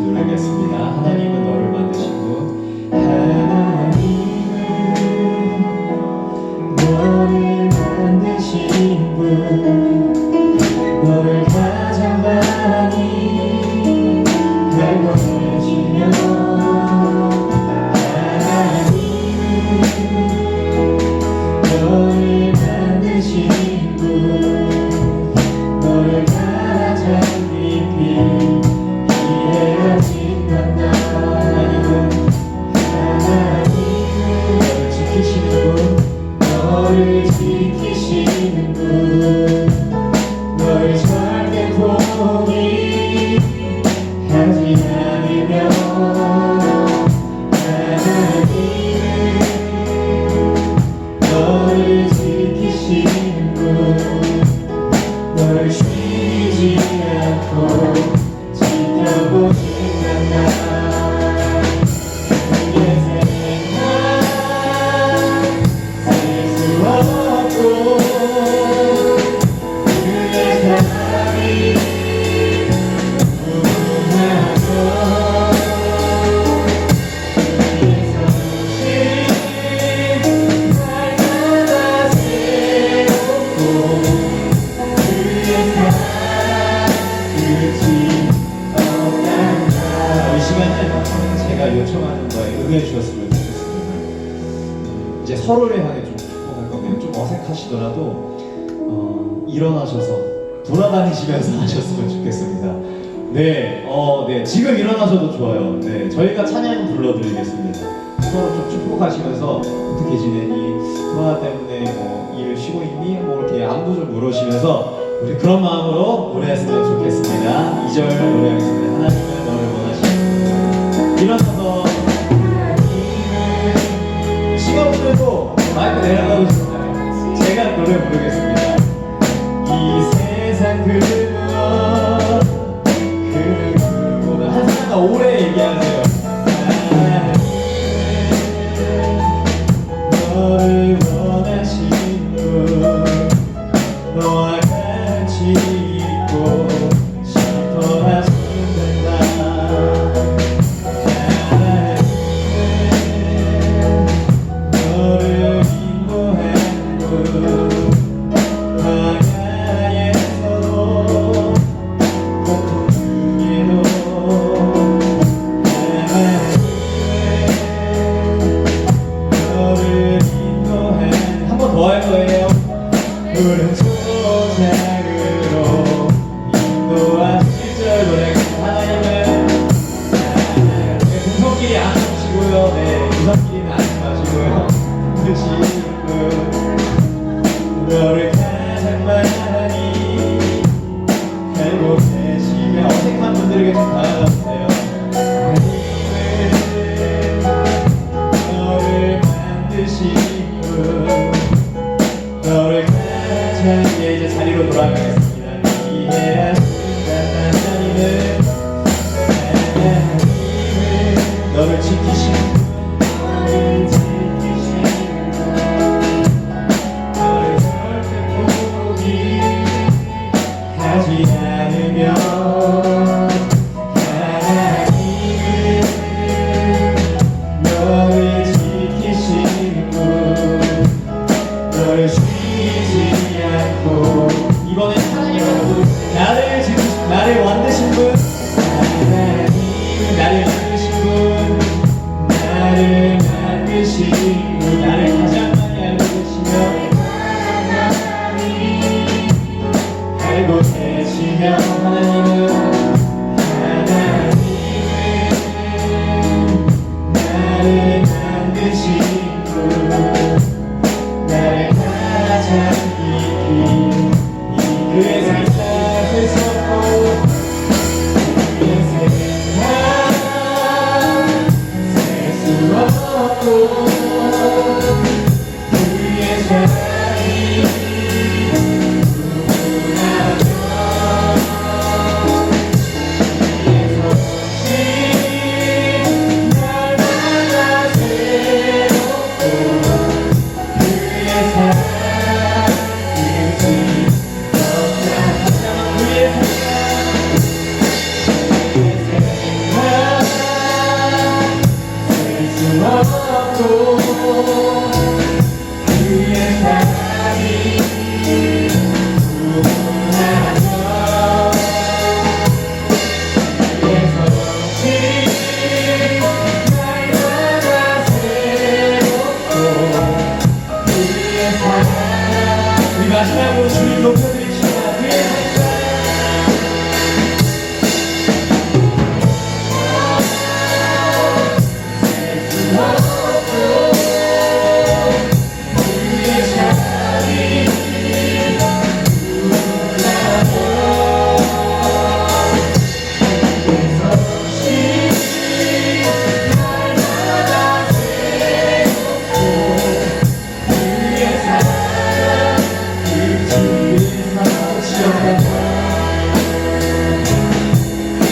노래겠습니다. 하나님은 너를 만드신 분. 하나님은 너를 만드신 분, 너를 가장 많이 알고 계시며, 하나님은 너를 만드신 분, 너를 가장 깊이 너를 지키시는 분, 너를 절대 포기하지 않으며, 하나님은 너를 지키시는 분, 너를 쉬지 않고 지켜보시는 나. 요청하는 거에 응해 주셨으면 좋겠습니다. 이제 서로를 향해 좀 축복할 거면 좀 어색하시더라도 일어나셔서 돌아다니시면서 하셨으면 좋겠습니다. 네, 네, 지금 일어나셔도 좋아요. 네, 저희가 찬양 불러드리겠습니다. 서로 좀 축복하시면서 어떻게 지내니? 코로나 때문에 뭐 일 쉬고 있니? 뭐 이렇게 안부 좀 물으시면서 우리 그런 마음으로 노래했으면 좋겠습니다. 2절 노래하겠습니다. 하나님은 너를 원하시는. 일어나서 시간분들도 마이크 내려가고 싶나요? 제가 노래 부르겠습니다. 이 세상 그 무엇 그 누구보다 한 사람과 오래 얘기하세요. 너를 원하신 분, 너와 같이 있고 싶어 하신다. 너를 가장 많이 알고 계시며 어색한 분들에게 좀 다가가주세요. 하나님은 너를 만드신 분, 너를 가장 이제 자리로 돌아가겠습니다. 이해하신다. 하나님은 너를 지키신 분, 않으며, 하나님은 너를 지키신 분, 너를 쉬지 않고. 이번엔 하나님은 나를 만드신 분, 하나님은 나를 만드신 분, 나를 만드신 분, 나를 가장 많이 알고 계시며 알고 계시며, 하나님은 나를 만드신 분, 나를 가장 깊이 그의 생각을 섞고 그의 생각 셀 수 없고 그의 사랑이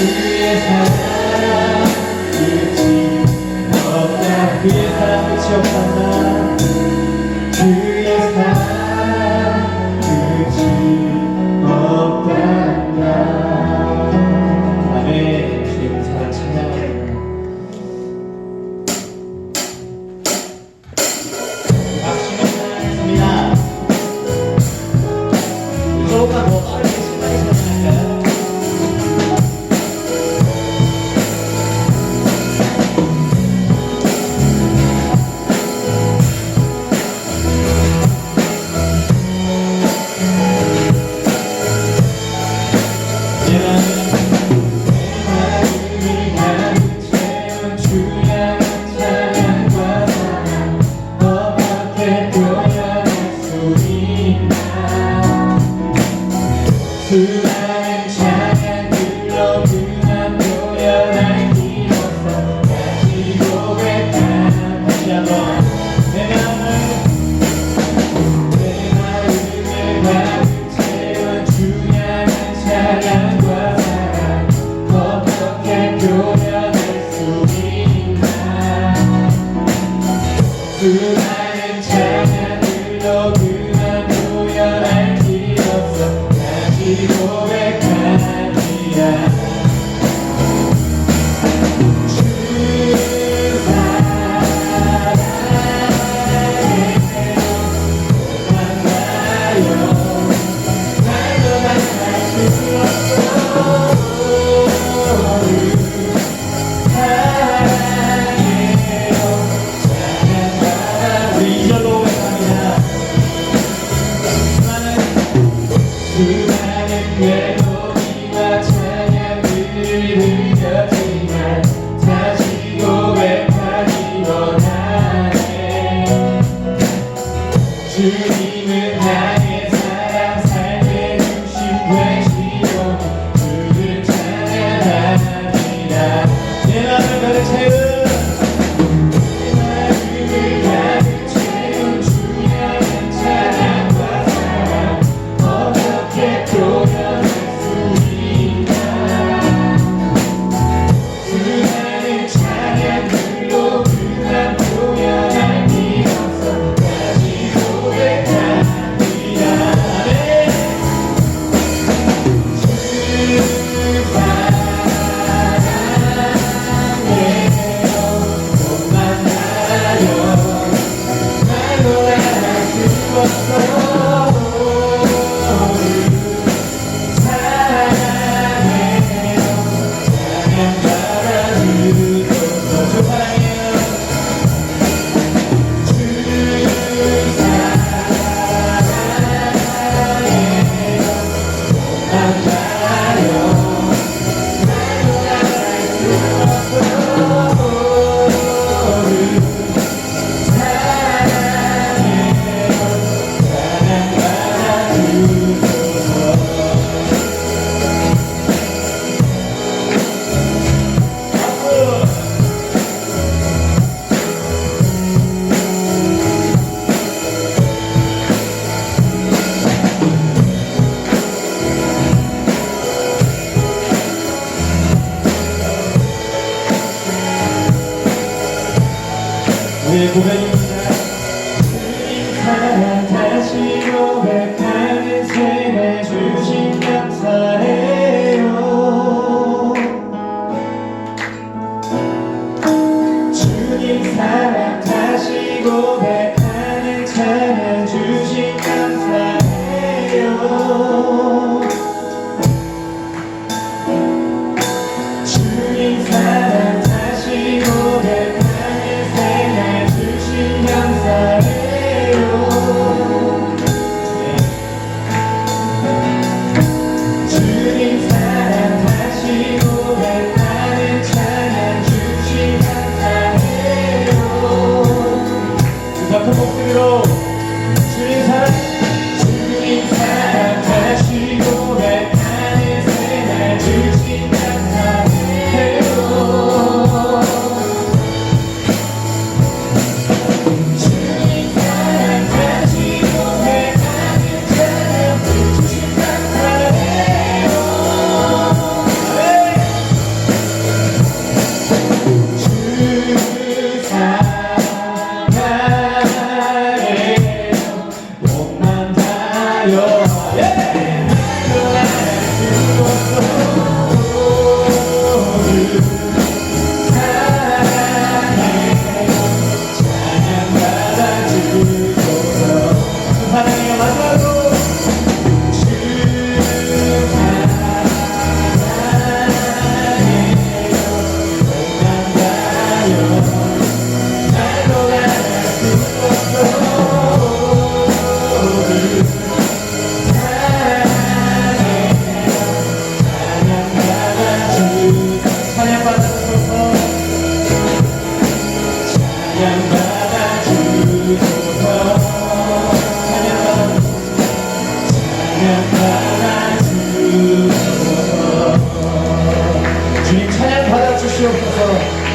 그의 사랑 끝이 없다. 그의 사랑 끝이 없단다. 그의 사랑 끝이 없단다. 아멘. 주님 사랑 찬양합니다. 박수로 찬양하겠습니다. 조금만 더 빠르게 신나게 찬양할까요? 수많은 찬양들로 그만 표현할 길 없어. 다시 고백한 다시 한번 내 마음을 가득 채운 주양한 찬양과 사랑 어떻게 표현할 수 있나. 수많은 찬양들로 그만 표현할 길 없어. 고백하리라. 주 사랑해요. 만나요. 말도 말할 수 없어. 사랑해요. 사랑받아. 우리 이절로 고백합니다. 수많은 멜로디와 찬양들이 들려지만 다시 고백하기 원하네. 주님은 나의 사랑 삶의 중심 되시고 주를 찬양합니다. 내 맘을 가득 채운 우리의 고백입니다. 주님 사랑 다시 고백하는 생을 주신 감사해요. 주님 사랑 다시 고백하는 찬양 주신 감사해요. 주님 사랑 다시 고백하는 생을 주신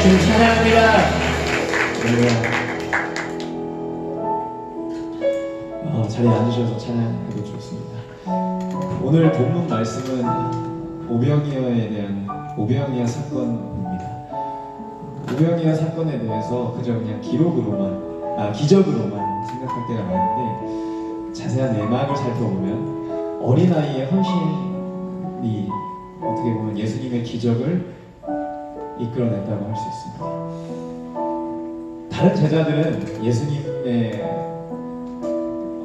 주님 찬양합니다. 할렐루야. 자리에 앉으셔서 찬양해도 좋습니다. 오늘 본문 말씀은 오병이어에 대한 오병이어 사건입니다. 오병이어 사건에 대해서 그저 그냥 기적으로만 생각할 때가 많은데, 자세한 내막을 살펴보면 어린아이의 헌신이 어떻게 보면 예수님의 기적을 이끌어냈다고 할 수 있습니다. 다른 제자들은 예수님의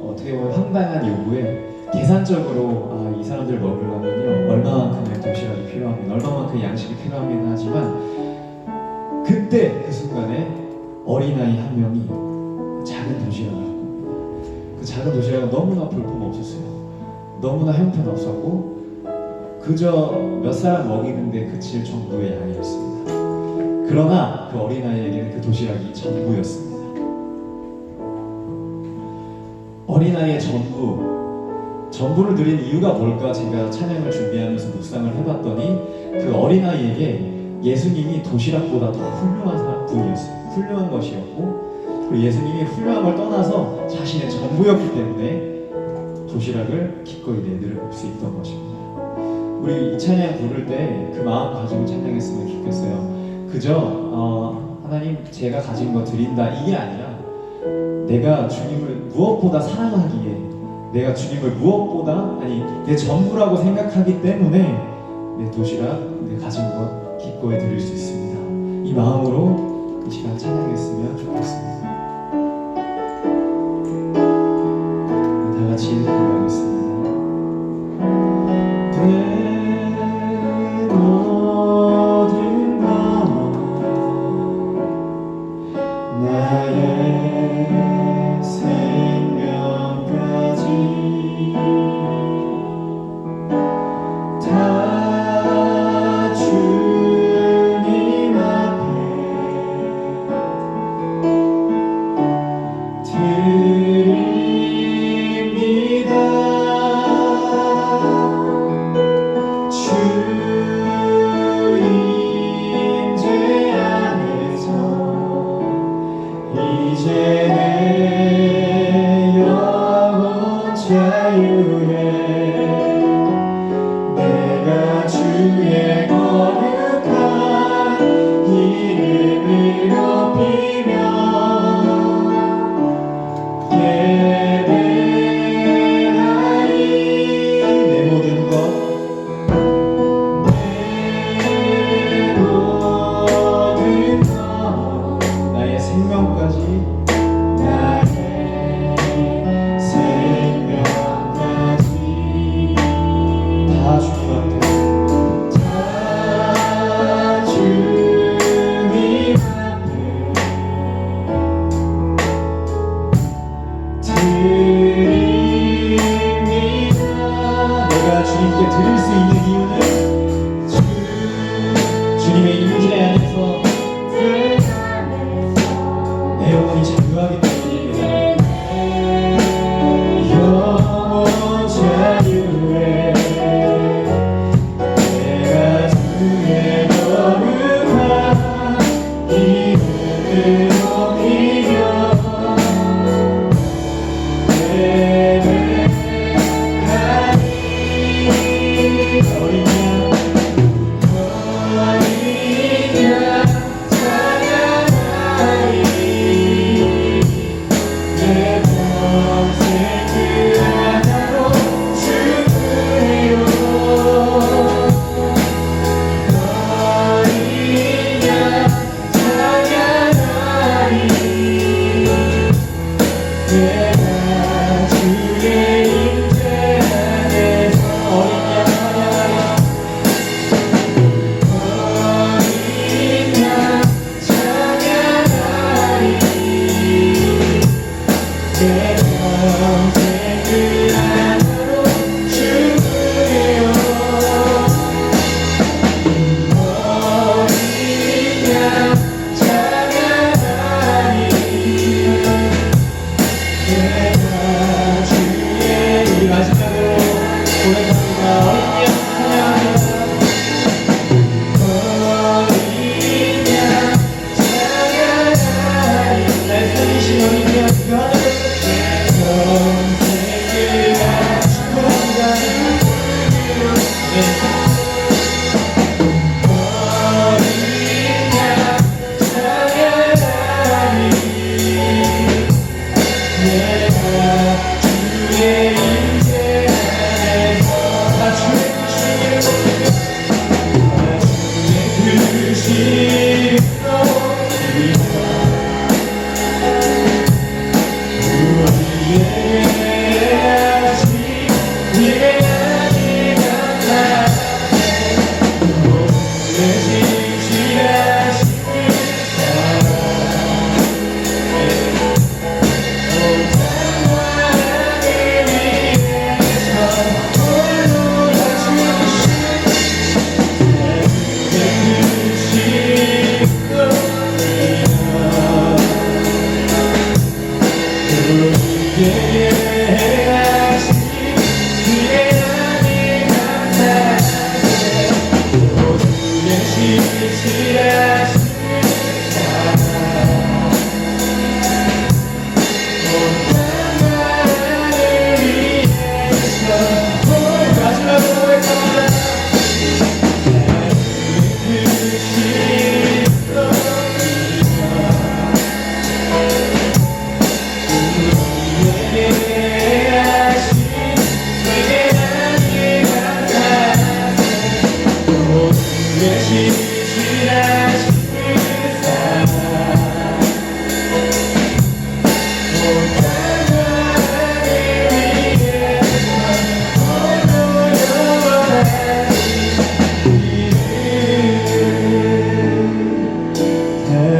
어떻게 보면 황당한 요구에 계산적으로 이 사람들 먹으려면요 얼마만큼의 도시락이 필요합니다, 얼마만큼의 양식이 필요합니다 하지만, 그때 그 순간에 어린아이 한 명이 작은 도시락을 갖고 옵니다. 그 작은 도시락은 너무나 볼품없었어요. 너무나 형편없었고 그저 몇 사람 먹이는데 그칠 정도의 양이었습니다. 그러나 그 어린아이에게는 그 도시락이 전부였습니다. 어린아이의 전부를 드린 이유가 뭘까 제가 찬양을 준비하면서 묵상을 해봤더니, 그 어린아이에게 예수님이 도시락보다 더 훌륭한 분이었어요. 훌륭한 것이었고, 그리고 예수님이 훌륭한 걸 떠나서 자신의 전부였기 때문에 도시락을 기꺼이 내드릴 수 있던 것입니다. 우리 이 찬양 부를 때 그 마음 가지고 찬양했으면 좋겠어요. 그저 하나님 제가 가진 거 드린다 이게 아니라, 내가 주님을 무엇보다 사랑하기에, 내가 주님을 무엇보다 내 전부라고 생각하기 때문에 내 도시락, 내 가진 것 기꺼이 드릴 수 있습니다. 이 마음으로 이 시간 찬양했으면 좋겠습니다. 다 같이 고백하겠습니다.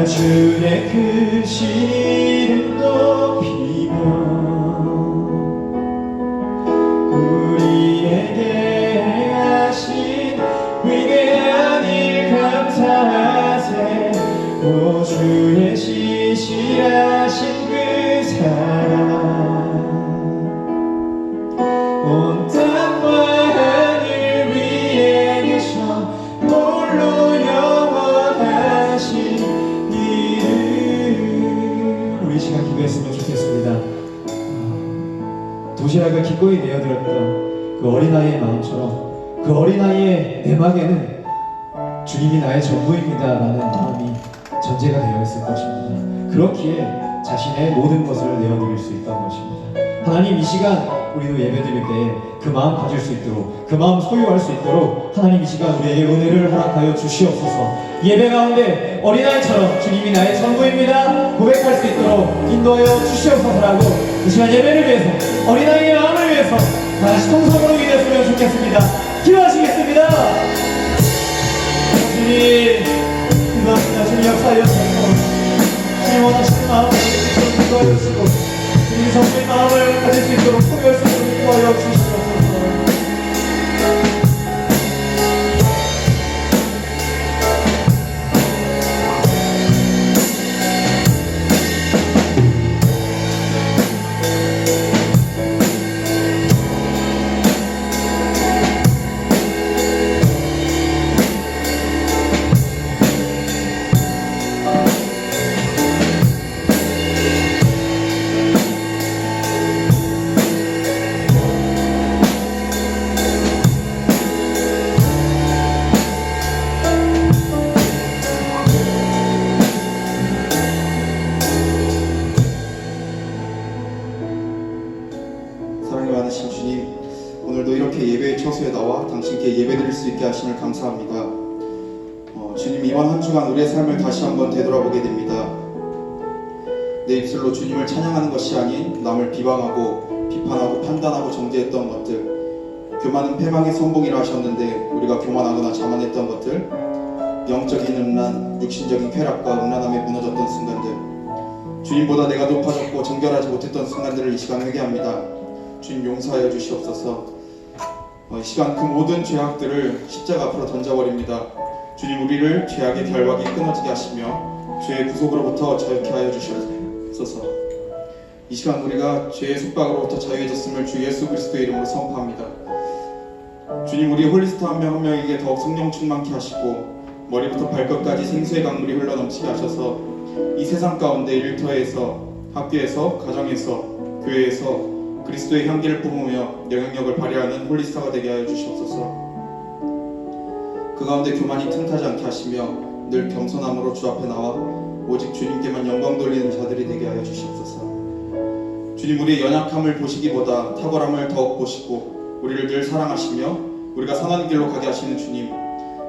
주의 크신 이름 높이며 우리에게 행하신 위대한 일 감사하세. 오 주의 시시하신 그 사랑 온 땅과 하늘 위에 계셔 홀로 영원하신 우리 시간 기도했으면 좋겠습니다. 도시락을 기꺼이 내어드렸던 그 어린아이의 마음처럼 그 어린아이의 내막에는 주님이 나의 전부입니다 라는 마음이 전제가 되어 있을 것입니다. 그렇기에 자신의 모든 것을 내어드릴 수 있다는 것입니다. 하나님, 이 시간 우리도 예배드릴 때에 그 마음 가질 수 있도록, 그 마음 소유할 수 있도록 하나님 이 시간 우리에게 은혜를 허락하여 주시옵소서. 예배 가운데 어린아이처럼 주님이 나의 전부입니다 고백할 수 있도록 인도하여 주시옵소서라고 이 시간 예배를 위해서, 어린아이의 마음을 위해서 다시 통성으로 기도했으면 좋겠습니다. 기도하시겠습니다. 주님, 기도합니다. 주님 역사하여 주시고 주님 원하시는 마음을 가질 수 있도록 인도하여 주시고 주님 전부의 마음을 가질 수 있도록 소유할 수 있도록 인도하여 주시옵소서. 많으신 주님, 오늘도 이렇게 예배의 처소에 나와 당신께 예배드릴 수 있게 하심을 감사합니다. 주님, 이번 한 주간 우리의 삶을 다시 한번 되돌아보게 됩니다. 내 입술로 주님을 찬양하는 것이 아닌 남을 비방하고 비판하고 판단하고 정죄했던 것들, 교만은 패망의 선봉이라 하셨는데 우리가 교만하거나 자만했던 것들, 영적인 음란, 육신적인 쾌락과 음란함에 무너졌던 순간들, 주님보다 내가 높아졌고 정결하지 못했던 순간들을 이 시간 회개합니다. 주님, 용서하여 주시옵소서. 이 시간 그 모든 죄악들을 십자가 앞으로 던져버립니다. 주님, 우리를 죄악의 결박이 끊어지게 하시며 죄의 구속으로부터 자유케 하여 주시옵소서. 이 시간 우리가 죄의 속박으로부터 자유해졌음을 주 예수 그리스도의 이름으로 선포합니다. 주님, 우리 홀리스타 한 명 한 명에게 더욱 성령 충만케 하시고 머리부터 발끝까지 생수의 강물이 흘러넘치게 하셔서 이 세상 가운데 일터에서, 학교에서, 가정에서, 교회에서 그리스도의 향기를 뿜으며 영향력을 발휘하는 홀리스타가 되게 하여 주시옵소서. 그 가운데 교만이 틈타지 않게 하시며 늘 겸손함으로 주 앞에 나와 오직 주님께만 영광 돌리는 자들이 되게 하여 주시옵소서. 주님, 우리의 연약함을 보시기보다 탁월함을 더욱 보시고 우리를 늘 사랑하시며 우리가 선한 길로 가게 하시는 주님,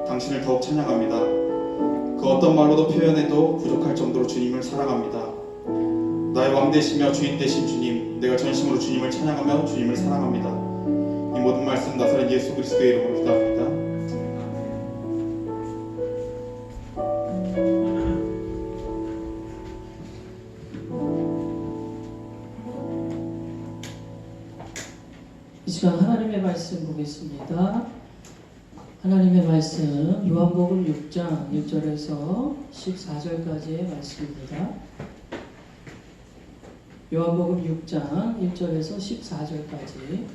당신을 더욱 찬양합니다. 그 어떤 말로도 표현해도 부족할 정도로 주님을 사랑합니다. 나의 왕 되시며 주인 되신 주님, 내가 전심으로 주님을 찬양하며 주님을 사랑합니다. 이 모든 말씀 나사렛 예수 그리스도의 이름으로 기도합니다. 이 시간 하나님의 말씀 보겠습니다. 하나님의 말씀 요한복음 6장 1절에서 14절까지의 말씀입니다. 요한복음 6장 1절에서 14절까지.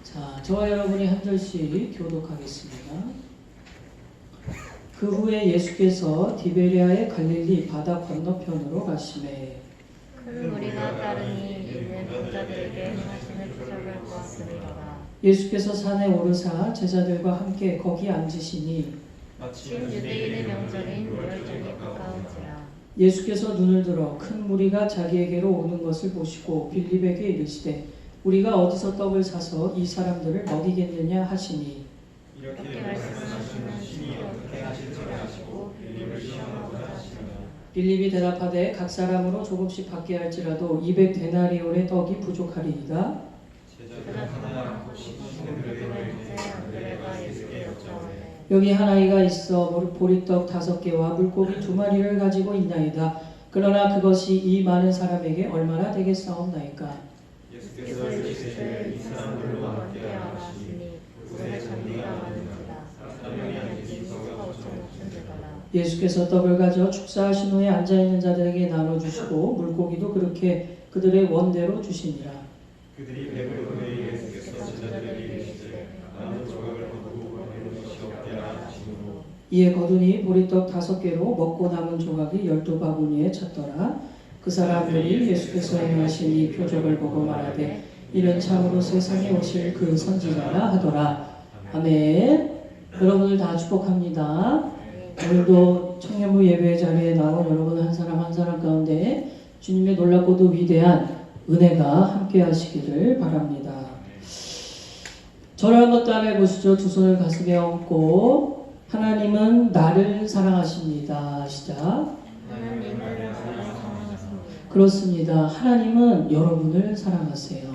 자, 저와 여러분이 한 절씩 교독하겠습니다. 그 후에 예수께서 디베리아의 갈릴리 바다 건너편으로 가시매 큰 무리가 따르니 이는 병자들에게 행하시는 표적을 보았으리로라. 예수께서 산에 오르사 제자들과 함께 거기 앉으시니 마침 유대인의 명절인 유월절이 가까운지라. 예수께서 눈을 들어 큰 무리가 자기에게로 오는 것을 보시고 빌립에게 이르시되 우리가 어디서 떡을 사서 이 사람들을 먹이겠느냐 하시니 이렇게 말씀하시는 신이 어떻게 하실지 아시고 빌립을 시험하고자 하시니라. 빌립이 대답하되 각 사람으로 조금씩 받게 할지라도 200데나리온의 떡이 부족하리이다. 제자들 하나 시키는 안드레가 예수께 여쭤오되 여기 한 아이가 있어 보리떡 5개와 물고기 2마리를 가지고 있나이다. 그러나 그것이 이 많은 사람에게 얼마나 되겠사옵나이까. 예수께서 이르시되 이 사람들로 함께 하시니 그의 잔디가 많은지라. 사람이 아니지 소가 5,000은 되더라. 예수께서 떡을 가져 축사하신 후에 앉아있는 자들에게 나눠주시고 물고기도 그렇게 그들의 원대로 주시니라. 그들이 배부르되 예수께서 제자들에게 이르시되 나는 조각을 거두고 배를 것이 없게 하시고 이에 거두니 보리떡 5개로 먹고 남은 조각이 12바구니에 찼더라. 그 사람들이 예수께서 행하신 이 표적을 보고 말하되 이는 참으로 세상에 오실 그 선지자라 하더라. 아멘. 여러분을 다 축복합니다. 오늘도 청년부 예배 자리에 나온 여러분 한 사람 한 사람 가운데 주님의 놀랍고도 위대한 은혜가 함께 하시기를 바랍니다. 저를 한번 따라해 보시죠. 두 손을 가슴에 얹고 하나님은 나를 사랑하십니다. 시작. 하나님은 나를 사랑하십니다. 그렇습니다. 하나님은 여러분을 사랑하세요.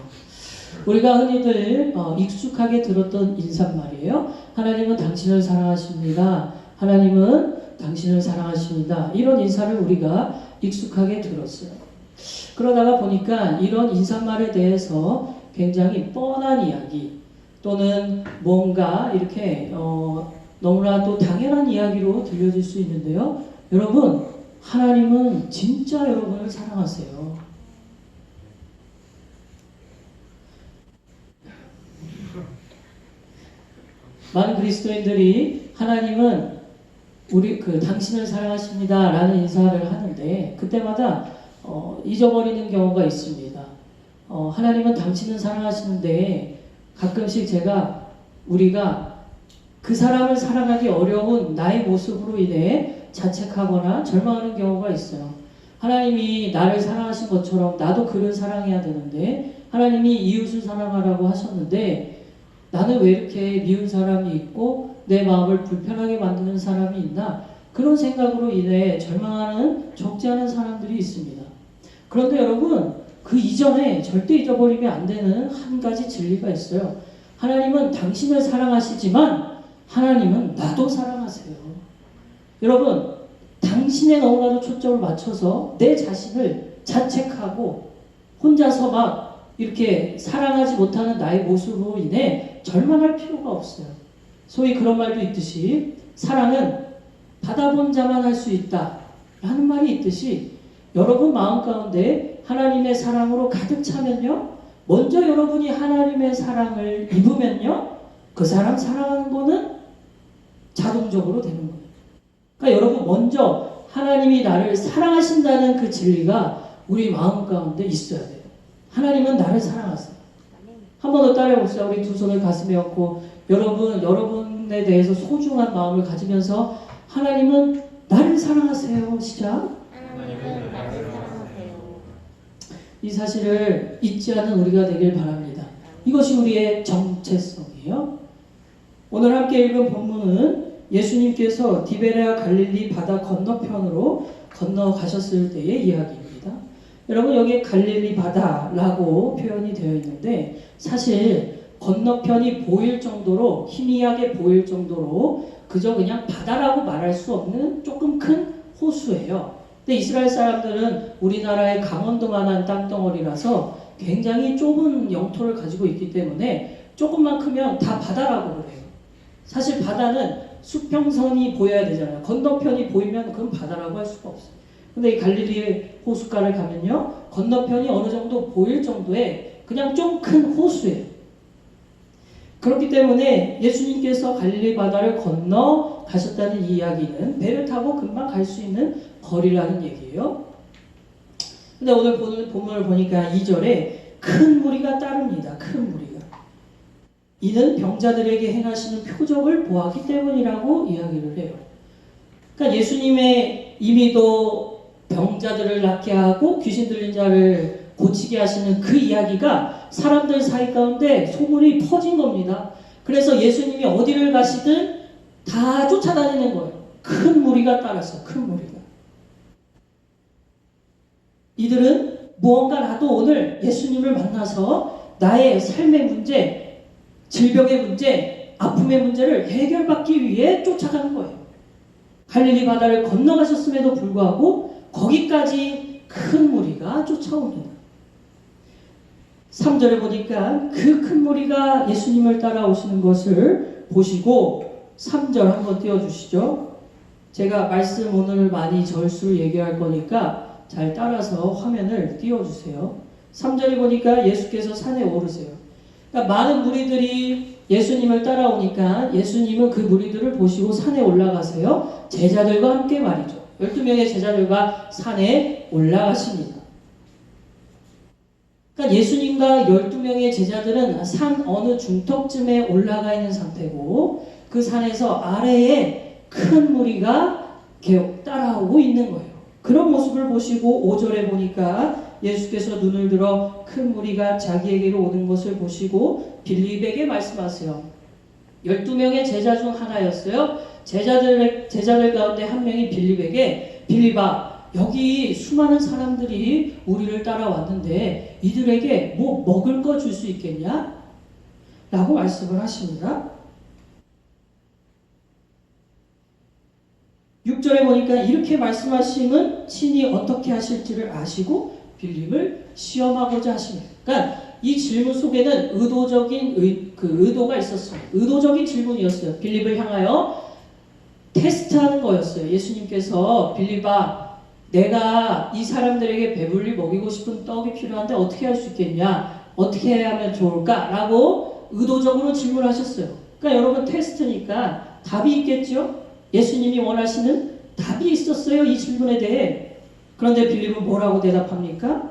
우리가 흔히들 익숙하게 들었던 인사말이에요. 하나님은 당신을 사랑하십니다. 하나님은 당신을 사랑하십니다. 이런 인사를 우리가 익숙하게 들었어요. 그러다가 보니까 이런 인사말에 대해서 굉장히 뻔한 이야기 또는 뭔가 이렇게 너무나 또 당연한 이야기로 들려질 수 있는데요. 여러분, 하나님은 진짜 여러분을 사랑하세요. 많은 그리스도인들이 하나님은 당신을 사랑하십니다라는 인사를 하는데 그때마다 잊어버리는 경우가 있습니다. 하나님은 당신은 사랑하시는데 가끔씩 우리가 그 사람을 사랑하기 어려운 나의 모습으로 인해 자책하거나 절망하는 경우가 있어요. 하나님이 나를 사랑하신 것처럼 나도 그를 사랑해야 되는데 하나님이 이웃을 사랑하라고 하셨는데 나는 왜 이렇게 미운 사람이 있고 내 마음을 불편하게 만드는 사람이 있나? 그런 생각으로 인해 절망하는 적지 않은 사람들이 있습니다. 그런데 여러분, 그 이전에 절대 잊어버리면 안 되는 한 가지 진리가 있어요. 하나님은 당신을 사랑하시지만 하나님은 나도 사랑하세요. 여러분, 당신에 너무나도 초점을 맞춰서 내 자신을 자책하고 혼자서 막 이렇게 사랑하지 못하는 나의 모습으로 인해 절망할 필요가 없어요. 소위 그런 말도 있듯이 사랑은 받아본 자만 할 수 있다 라는 말이 있듯이 여러분 마음 가운데 하나님의 사랑으로 가득 차면요, 먼저 여러분이 하나님의 사랑을 입으면요, 그 사람 사랑하는 거는 자동적으로 되는 거예요. 그러니까 여러분 먼저 하나님이 나를 사랑하신다는 그 진리가 우리 마음 가운데 있어야 돼요. 하나님은 나를 사랑하세요. 한 번 더 따라해 봅시다. 우리 두 손을 가슴에 얹고 여러분에 대해서 소중한 마음을 가지면서 하나님은 나를 사랑하세요. 시작. 하나님은 나를 사랑하세요. 이 사실을 잊지 않은 우리가 되길 바랍니다. 이것이 우리의 정체성이에요. 오늘 함께 읽은 본문은 예수님께서 디베레아 갈릴리 바다 건너편으로 건너가셨을 때의 이야기입니다. 여러분 여기에 갈릴리 바다라고 표현이 되어 있는데 사실 건너편이 보일 정도로 희미하게 보일 정도로 그저 그냥 바다라고 말할 수 없는 조금 큰 호수예요. 근데 이스라엘 사람들은 우리나라의 강원도만한 땅덩어리라서 굉장히 좁은 영토를 가지고 있기 때문에 조금만 크면 다 바다라고 그래요. 사실 바다는 수평선이 보여야 되잖아요. 건너편이 보이면 그건 바다라고 할 수가 없어요. 근데 이 갈릴리 호숫가를 가면요, 건너편이 어느 정도 보일 정도의 그냥 좀 큰 호수예요. 그렇기 때문에 예수님께서 갈릴리 바다를 건너 가셨다는 이 이야기는 배를 타고 금방 갈 수 있는 거리라는 얘기예요. 근데 오늘 본문을 보니까 2절에 큰 무리가 따릅니다. 큰 무리가. 이는 병자들에게 행하시는 표적을 보았기 때문이라고 이야기를 해요. 그러니까 예수님의 임의도 병자들을 낫게 하고 귀신 들린 자를 고치게 하시는 그 이야기가 사람들 사이 가운데 소문이 퍼진 겁니다. 그래서 예수님이 어디를 가시든 다 쫓아다니는 거예요. 큰 무리가 따라서 큰 무리가. 이들은 무언가 나도 오늘 예수님을 만나서 나의 삶의 문제, 질병의 문제, 아픔의 문제를 해결받기 위해 쫓아가는 거예요. 갈릴리 바다를 건너가셨음에도 불구하고 거기까지 큰 무리가 쫓아옵니다. 3절에 보니까 그 큰 무리가 예수님을 따라오시는 것을 보시고 3절 한번 띄워주시죠. 제가 말씀 오늘 많이 절수를 얘기할 거니까 잘 따라서 화면을 띄워주세요. 3절에 보니까 예수께서 산에 오르세요. 그러니까 많은 무리들이 예수님을 따라오니까 예수님은 그 무리들을 보시고 산에 올라가세요. 제자들과 함께 말이죠. 12명의 제자들과 산에 올라가십니다. 그러니까 예수님과 12명의 제자들은 산 어느 중턱쯤에 올라가 있는 상태고 그 산에서 아래에 큰 무리가 계속 따라오고 있는 거예요. 그런 모습을 보시고 5절에 보니까 예수께서 눈을 들어 큰 무리가 자기에게로 오는 것을 보시고 빌립에게 말씀하세요. 12명의 제자 중 하나였어요. 제자들 가운데 한 명이 빌립에게 빌립아 여기 수많은 사람들이 우리를 따라왔는데 이들에게 뭐 먹을 거 줄 수 있겠냐? 라고 말씀을 하십니다. 6절에 보니까 이렇게 말씀하심은 친히 어떻게 하실지를 아시고 빌립을 시험하고자 하십니다. 그러니까 이 질문 속에는 의도적인 의도가 있었어요. 의도적인 질문이었어요. 빌립을 향하여 테스트하는 거였어요. 예수님께서 빌립아 내가 이 사람들에게 배불리 먹이고 싶은 떡이 필요한데 어떻게 할 수 있겠냐? 어떻게 하면 좋을까? 라고 의도적으로 질문하셨어요. 그러니까 여러분 테스트니까 답이 있겠죠? 예수님이 원하시는 답이 있었어요. 이 질문에 대해. 그런데 빌립은 뭐라고 대답합니까?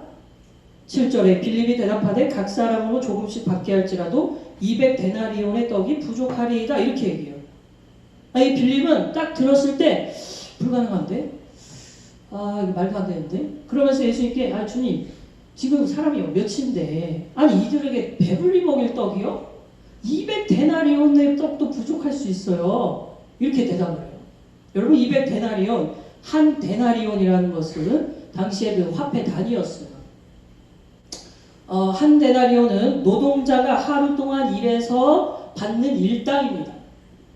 7절에 빌립이 대답하되 각 사람으로 조금씩 받게 할지라도 200데나리온의 떡이 부족하리이다. 이렇게 얘기해요. 이 빌립은 딱 들었을 때 불가능한데? 이거 말도 안 되는데? 그러면서 예수님께 주님 지금 사람이 몇인데 아니 이들에게 배불리 먹일 떡이요? 200데나리온의 떡도 부족할 수 있어요. 이렇게 대답을 해요. 여러분 200데나리온 한 데나리온이라는 것은 당시의 그 화폐 단위였어요. 한 데나리온은 노동자가 하루 동안 일해서 받는 일당입니다.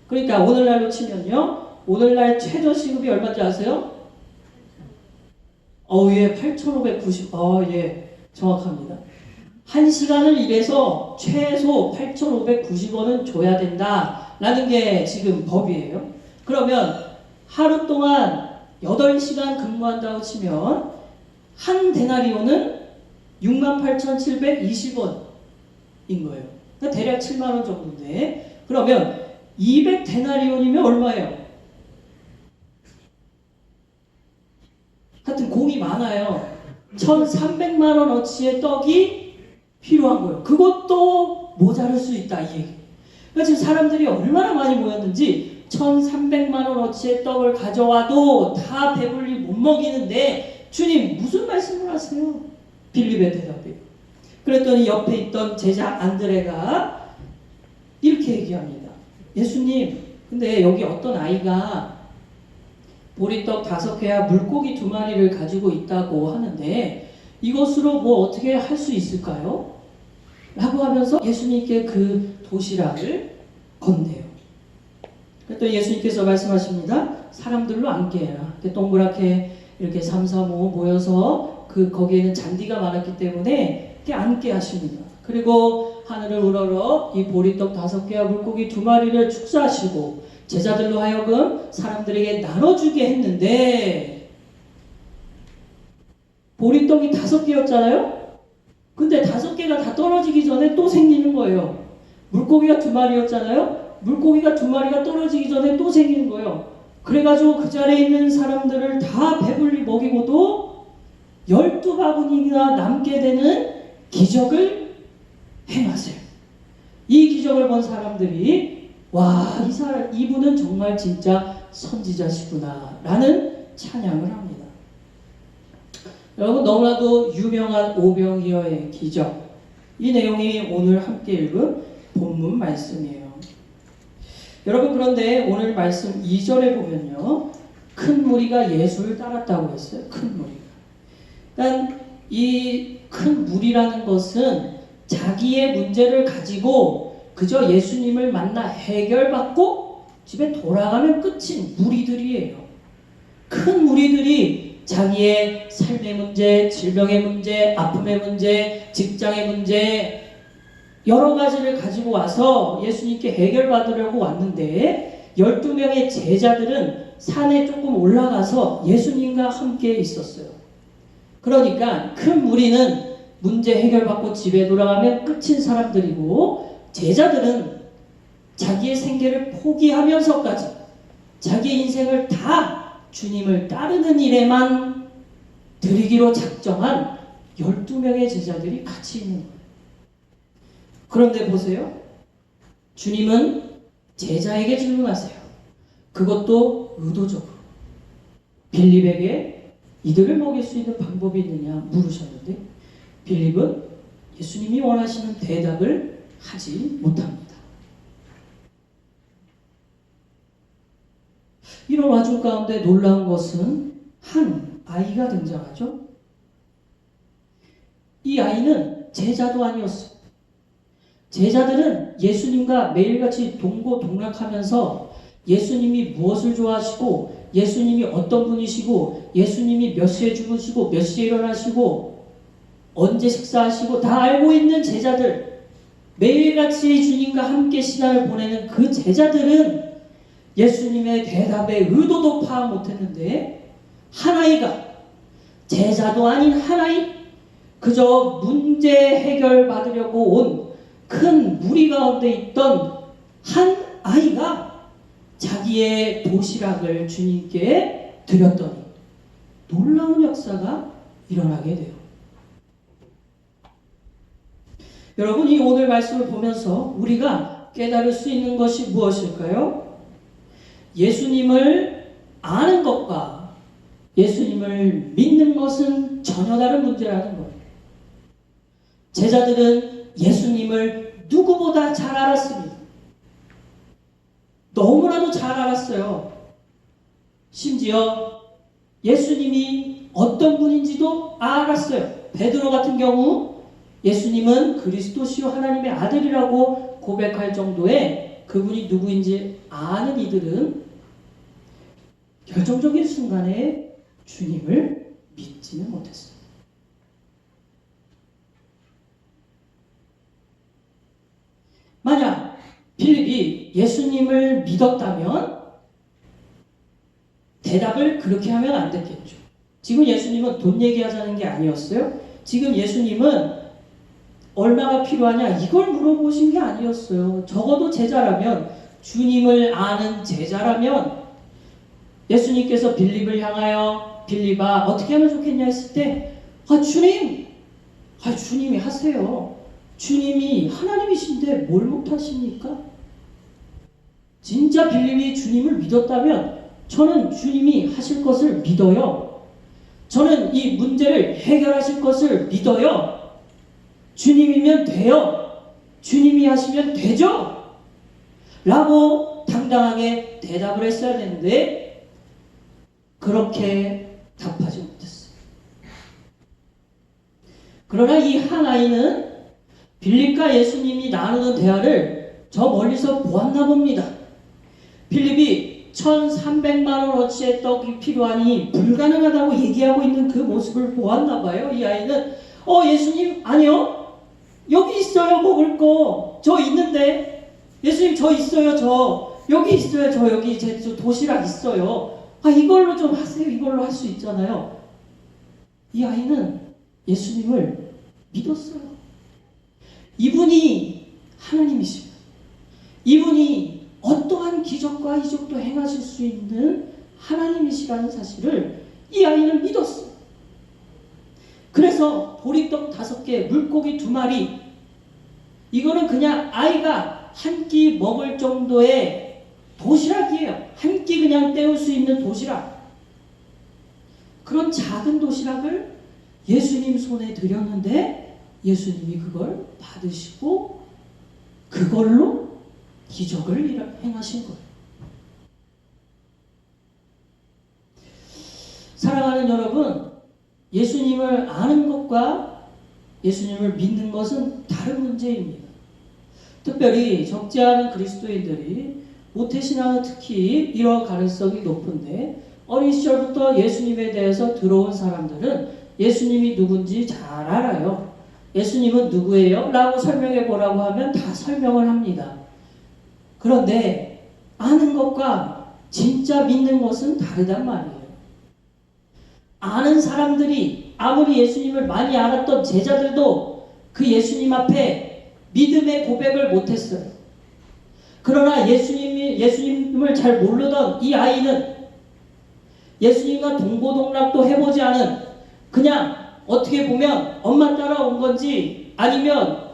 그러니까 오늘날로 치면요. 오늘날 최저시급이 얼마인지 아세요? 예, 8,590. 예, 정확합니다. 1시간을 일해서 최소 8,590원은 줘야 된다라는 게 지금 법이에요. 그러면 하루 동안 8시간 근무한다고 치면 한 데나리온은 68,720원인 거예요. 그러니까 대략 7만원 정도인데 그러면 200데나리온이면 얼마예요? 하여튼 공이 많아요. 1,300만원어치의 떡이 필요한 거예요. 그것도 모자랄 수 있다 이 얘기. 그러니까 지금 사람들이 얼마나 많이 모였는지 1,300만원어치의 떡을 가져와도 다 배불리 못 먹이는데 주님 무슨 말씀을 하세요? 빌립의 대답이에요. 그랬더니 옆에 있던 제자 안드레가 이렇게 얘기합니다. 예수님 근데 여기 어떤 아이가 보리떡 5개와 물고기 2마리를 가지고 있다고 하는데 이것으로 뭐 어떻게 할 수 있을까요? 라고 하면서 예수님께 그 도시락을 건네요. 그랬더니 예수님께서 말씀하십니다. 사람들로 앉게 해라. 동그랗게 이렇게 3, 4, 5 모여서 거기에는 잔디가 많았기 때문에 이렇게 앉게 하십니다. 그리고 하늘을 우러러 이 보리떡 5개와 물고기 2마리를 축사하시고 제자들로 하여금 사람들에게 나눠주게 했는데 보리떡이 5개였잖아요? 근데 5개가 다 떨어지기 전에 또 생기는 거예요. 물고기가 2마리였잖아요? 물고기가 2마리가 떨어지기 전에 또 생기는 거예요. 그래가지고 그 자리에 있는 사람들을 다 배불리 먹이고도 12바구니가 남게 되는 기적을 행하세요. 이 기적을 본 사람들이 와, 이분은 정말 진짜 선지자시구나 라는 찬양을 합니다. 여러분, 너무나도 유명한 오병이어의 기적, 이 내용이 오늘 함께 읽은 본문 말씀이에요. 여러분, 그런데 오늘 말씀 2절에 보면요, 큰 무리가 예수를 따랐다고 했어요. 큰 무리가. 그러니까 이 큰 무리라는 것은 자기의 문제를 가지고 그저 예수님을 만나 해결받고 집에 돌아가면 끝인 무리들이에요. 큰 무리들이 자기의 삶의 문제, 질병의 문제, 아픔의 문제, 직장의 문제 여러 가지를 가지고 와서 예수님께 해결받으려고 왔는데 12명의 제자들은 산에 조금 올라가서 예수님과 함께 있었어요. 그러니까 큰 무리는 문제 해결받고 집에 돌아가면 끝인 사람들이고 제자들은 자기의 생계를 포기하면서까지 자기 인생을 다 주님을 따르는 일에만 드리기로 작정한 12명의 제자들이 같이 있는 거예요. 그런데 보세요. 주님은 제자에게 질문하세요. 그것도 의도적으로. 빌립에게 이들을 먹일 수 있는 방법이 있느냐 물으셨는데 빌립은 예수님이 원하시는 대답을 하지 못합니다. 이런 와중 가운데 놀라운 것은 한 아이가 등장하죠. 이 아이는 제자도 아니었어요. 제자들은 예수님과 매일같이 동고동락하면서 예수님이 무엇을 좋아하시고 예수님이 어떤 분이시고 예수님이 몇 시에 주무시고 몇 시에 일어나시고 언제 식사하시고 다 알고 있는 제자들, 매일같이 주님과 함께 시간을 보내는 그 제자들은 예수님의 대답의 의도도 파악 못했는데 한 아이가, 제자도 아닌 한 아이, 그저 문제 해결 받으려고 온 큰 무리 가운데 있던 한 아이가 자기의 도시락을 주님께 드렸더니 놀라운 역사가 일어나게 돼요. 여러분, 이 오늘 말씀을 보면서 우리가 깨달을 수 있는 것이 무엇일까요? 예수님을 아는 것과 예수님을 믿는 것은 전혀 다른 문제라는 거예요. 제자들은 예수님을 누구보다 잘 알았습니다. 너무나도 잘 알았어요. 심지어 예수님이 어떤 분인지도 알았어요. 베드로 같은 경우 예수님은 그리스도시요 하나님의 아들이라고 고백할 정도의 그분이 누구인지 아는 이들은 결정적인 순간에 주님을 믿지는 못했어요. 만약 빌립이 예수님을 믿었다면 대답을 그렇게 하면 안 됐겠죠. 지금 예수님은 돈 얘기하자는 게 아니었어요. 지금 예수님은 얼마가 필요하냐 이걸 물어보신 게 아니었어요. 적어도 제자라면, 주님을 아는 제자라면 예수님께서 빌립을 향하여 빌립아 어떻게 하면 좋겠냐 했을 때 주님이 하세요. 주님이 하나님이신데 뭘 못하십니까? 진짜 빌립이 주님을 믿었다면 저는 주님이 하실 것을 믿어요. 저는 이 문제를 해결하실 것을 믿어요. 주님이면 돼요. 주님이 하시면 되죠. 라고 당당하게 대답을 했어야 되는데 그렇게 답하지 못했어요. 그러나 이 한 아이는 빌립과 예수님이 나누는 대화를 저 멀리서 보았나 봅니다. 빌립이 1,300만 원어치의 떡이 필요하니 불가능하다고 얘기하고 있는 그 모습을 보았나 봐요. 이 아이는 예수님 아니요. 여기 있어요. 먹을 거. 저 있는데. 예수님 저 있어요. 저 여기 있어요. 저 여기 제 도시락 있어요. 이걸로 좀 하세요. 이걸로 할 수 있잖아요. 이 아이는 예수님을 믿었어요. 이분이 하나님이십니다. 이분이 어떠한 기적과 이적도 행하실 수 있는 하나님이시라는 사실을 이 아이는 믿었어요. 그래서 보리떡 5개, 물고기 2마리, 이거는 그냥 아이가 한 끼 먹을 정도의 도시락이에요. 한 끼 그냥 때울 수 있는 도시락. 그런 작은 도시락을 예수님 손에 드렸는데 예수님이 그걸 받으시고 그걸로 기적을 행하신 거예요. 사랑하는 여러분, 예수님을 아는 것과 예수님을 믿는 것은 다른 문제입니다. 특별히 적지 않은 그리스도인들이 모태신앙은 특히 이럴 가능성이 높은데 어린 시절부터 예수님에 대해서 들어온 사람들은 예수님이 누군지 잘 알아요. 예수님은 누구예요? 라고 설명해 보라고 하면 다 설명을 합니다. 그런데 아는 것과 진짜 믿는 것은 다르단 말이에요. 아는 사람들이 아무리 예수님을 많이 알았던 제자들도 그 예수님 앞에 믿음의 고백을 못했어요. 그러나 예수님을 잘 모르던 이 아이는 예수님과 동고동락도 해보지 않은 그냥 어떻게 보면 엄마 따라온 건지 아니면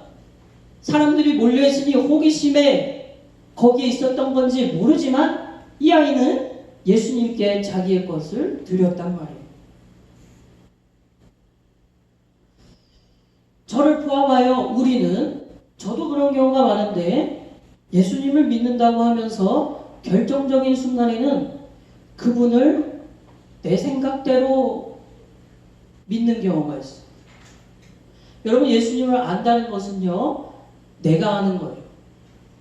사람들이 몰려있으니 호기심에 거기에 있었던 건지 모르지만 이 아이는 예수님께 자기의 것을 드렸단 말이에요. 저를 포함하여 우리는 저도 그런 경우가 많은데 예수님을 믿는다고 하면서 결정적인 순간에는 그분을 내 생각대로 믿는 경우가 있어요. 여러분, 예수님을 안다는 것은요, 내가 아는 거예요.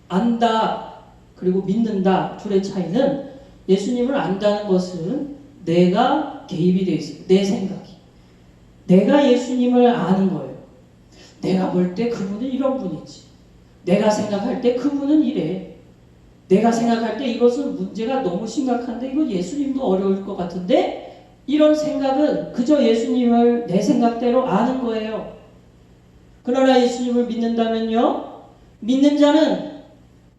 안다 그리고 믿는다 둘의 차이는, 예수님을 안다는 것은 내가 개입이 되어 있어요. 내 생각이. 내가 예수님을 아는 거예요. 내가 볼 때 그분은 이런 분이지. 내가 생각할 때 그분은 이래. 내가 생각할 때 이것은 문제가 너무 심각한데 이거 예수님도 어려울 것 같은데, 이런 생각은 그저 예수님을 내 생각대로 아는 거예요. 그러나 예수님을 믿는다면요, 믿는 자는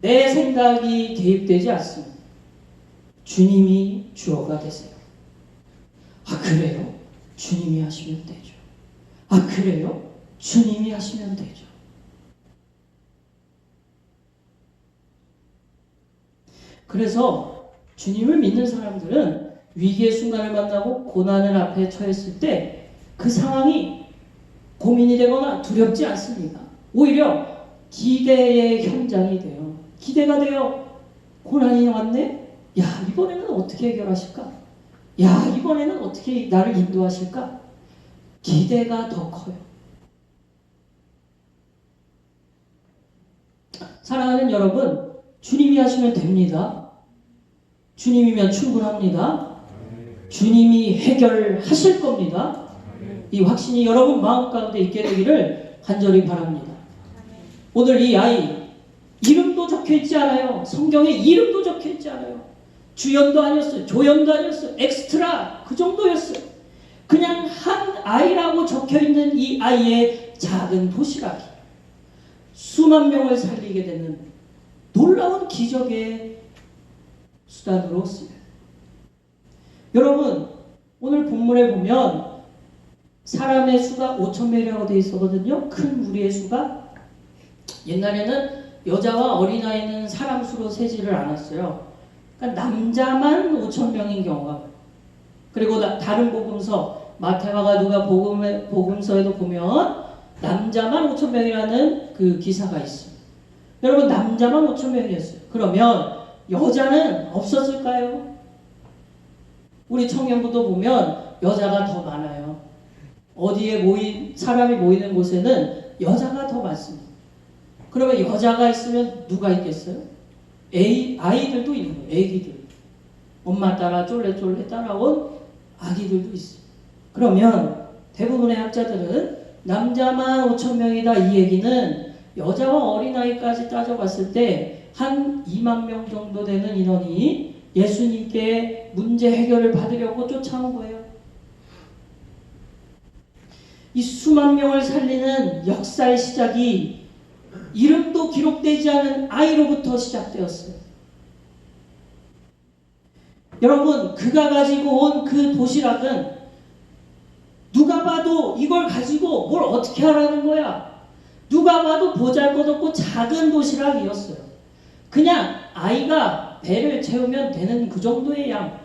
내 생각이 개입되지 않습니다. 주님이 주어가 되세요. 그래요? 주님이 하시면 되죠. 그래요? 주님이 하시면 되죠. 그래서 주님을 믿는 사람들은 위기의 순간을 만나고 고난을 앞에 처했을 때 그 상황이 고민이 되거나 두렵지 않습니다. 오히려 기대의 현장이 돼요. 기대가 돼요. 고난이 왔네? 야, 이번에는 어떻게 해결하실까? 야, 이번에는 어떻게 나를 인도하실까? 기대가 더 커요. 사랑하는 여러분, 주님이 하시면 됩니다. 주님이면 충분합니다. 주님이 해결하실 겁니다. 이 확신이 여러분 마음 가운데 있게 되기를 간절히 바랍니다. 오늘 이 아이 이름도 적혀있지 않아요. 성경에 이름도 적혀있지 않아요. 주연도 아니었어요. 조연도 아니었어요. 엑스트라 그 정도였어요. 그냥 한 아이라고 적혀있는 이 아이의 작은 도시락이 수만 명을 살리게 되는 놀라운 기적의 수단으로 쓰여요. 여러분, 오늘 본문에 보면 사람의 수가 5,000명이라고 되어 있었거든요. 큰 무리의 수가. 옛날에는 여자와 어린아이는 사람 수로 세지를 않았어요. 그러니까 남자만 5,000명인 경우가 많아요. 그리고 다른 복음서, 마태와 누가 복음서에도 보면 남자만 5,000명이라는 그 기사가 있어요. 여러분, 남자만 5,000명이었어요. 그러면 여자는 없었을까요? 우리 청년부도 보면 여자가 더 많아요. 어디에 사람이 모이는 곳에는 여자가 더 많습니다. 그러면 여자가 있으면 누가 있겠어요? 아이들도 있는 거예요. 애기들. 엄마 따라 쫄래쫄래 따라온 아기들도 있어요. 그러면 대부분의 학자들은 남자만 5천 명이다 이 얘기는 여자와 어린아이까지 따져봤을 때 한 2만 명 정도 되는 인원이 예수님께 문제 해결을 받으려고 쫓아온 거예요. 이 수만 명을 살리는 역사의 시작이 이름도 기록되지 않은 아이로부터 시작되었어요. 여러분, 그가 가지고 온 그 도시락은 누가 봐도 이걸 가지고 뭘 어떻게 하라는 거야. 누가 봐도 보잘것없고 작은 도시락이었어요. 그냥 아이가 배를 채우면 되는 그 정도의 양.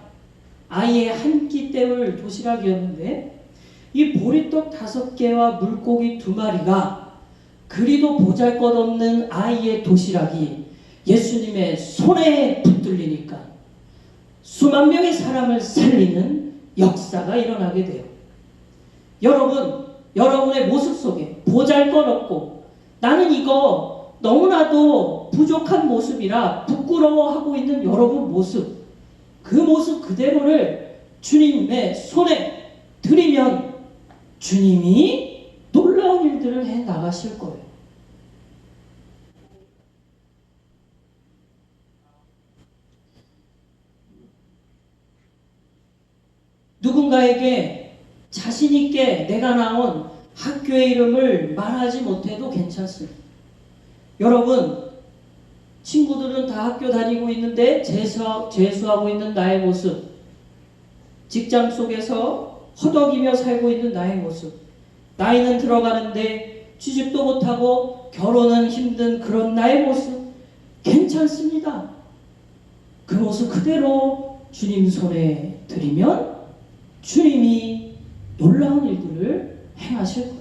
아이의 한 끼 때울 도시락이었는데 이 보리떡 5개와 물고기 2마리가 그리도 보잘것없는 아이의 도시락이 예수님의 손에 붙들리니까 수만 명의 사람을 살리는 역사가 일어나게 돼요. 여러분, 여러분의 모습 속에 보잘것없고 나는 이거 너무나도 부족한 모습이라 부끄러워하고 있는 여러분 모습, 그 모습 그대로를 주님의 손에 드리면 주님이 놀라운 일들을 해 나가실 거예요. 누군가에게 자신 있게 내가 나온 학교의 이름을 말하지 못해도 괜찮습니다. 여러분, 친구들은 다 학교 다니고 있는데 재수하고 있는 나의 모습, 직장 속에서 허덕이며 살고 있는 나의 모습, 나이는 들어가는데 취직도 못하고 결혼은 힘든 그런 나의 모습 괜찮습니다. 그 모습 그대로 주님 손에 드리면 주님이 놀라운 일들을 행하실 거예요.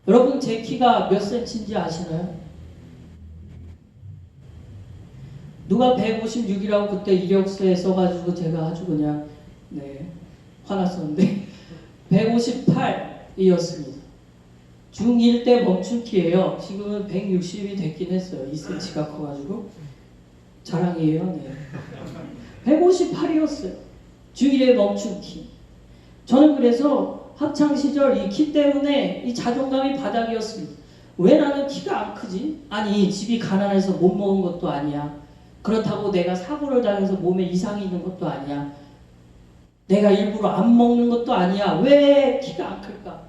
여러분, 제 키가 몇 센치인지 아시나요? 누가 156이라고 그때 이력서에 써가지고 제가 아주 그냥 화났었는데 158이었습니다. 중1 때 멈춘 키예요. 지금은 160이 됐긴 했어요. 2cm가 커가지고 자랑이에요. 158이었어요. 중1에 멈춘 키. 저는 그래서 학창시절 이 키 때문에 이 자존감이 바닥이었습니다. 왜 나는 키가 안 크지? 아니, 집이 가난해서 못 먹은 것도 아니야. 그렇다고 내가 사고를 당해서 몸에 이상이 있는 것도 아니야. 내가 일부러 안 먹는 것도 아니야. 왜 키가 안 클까?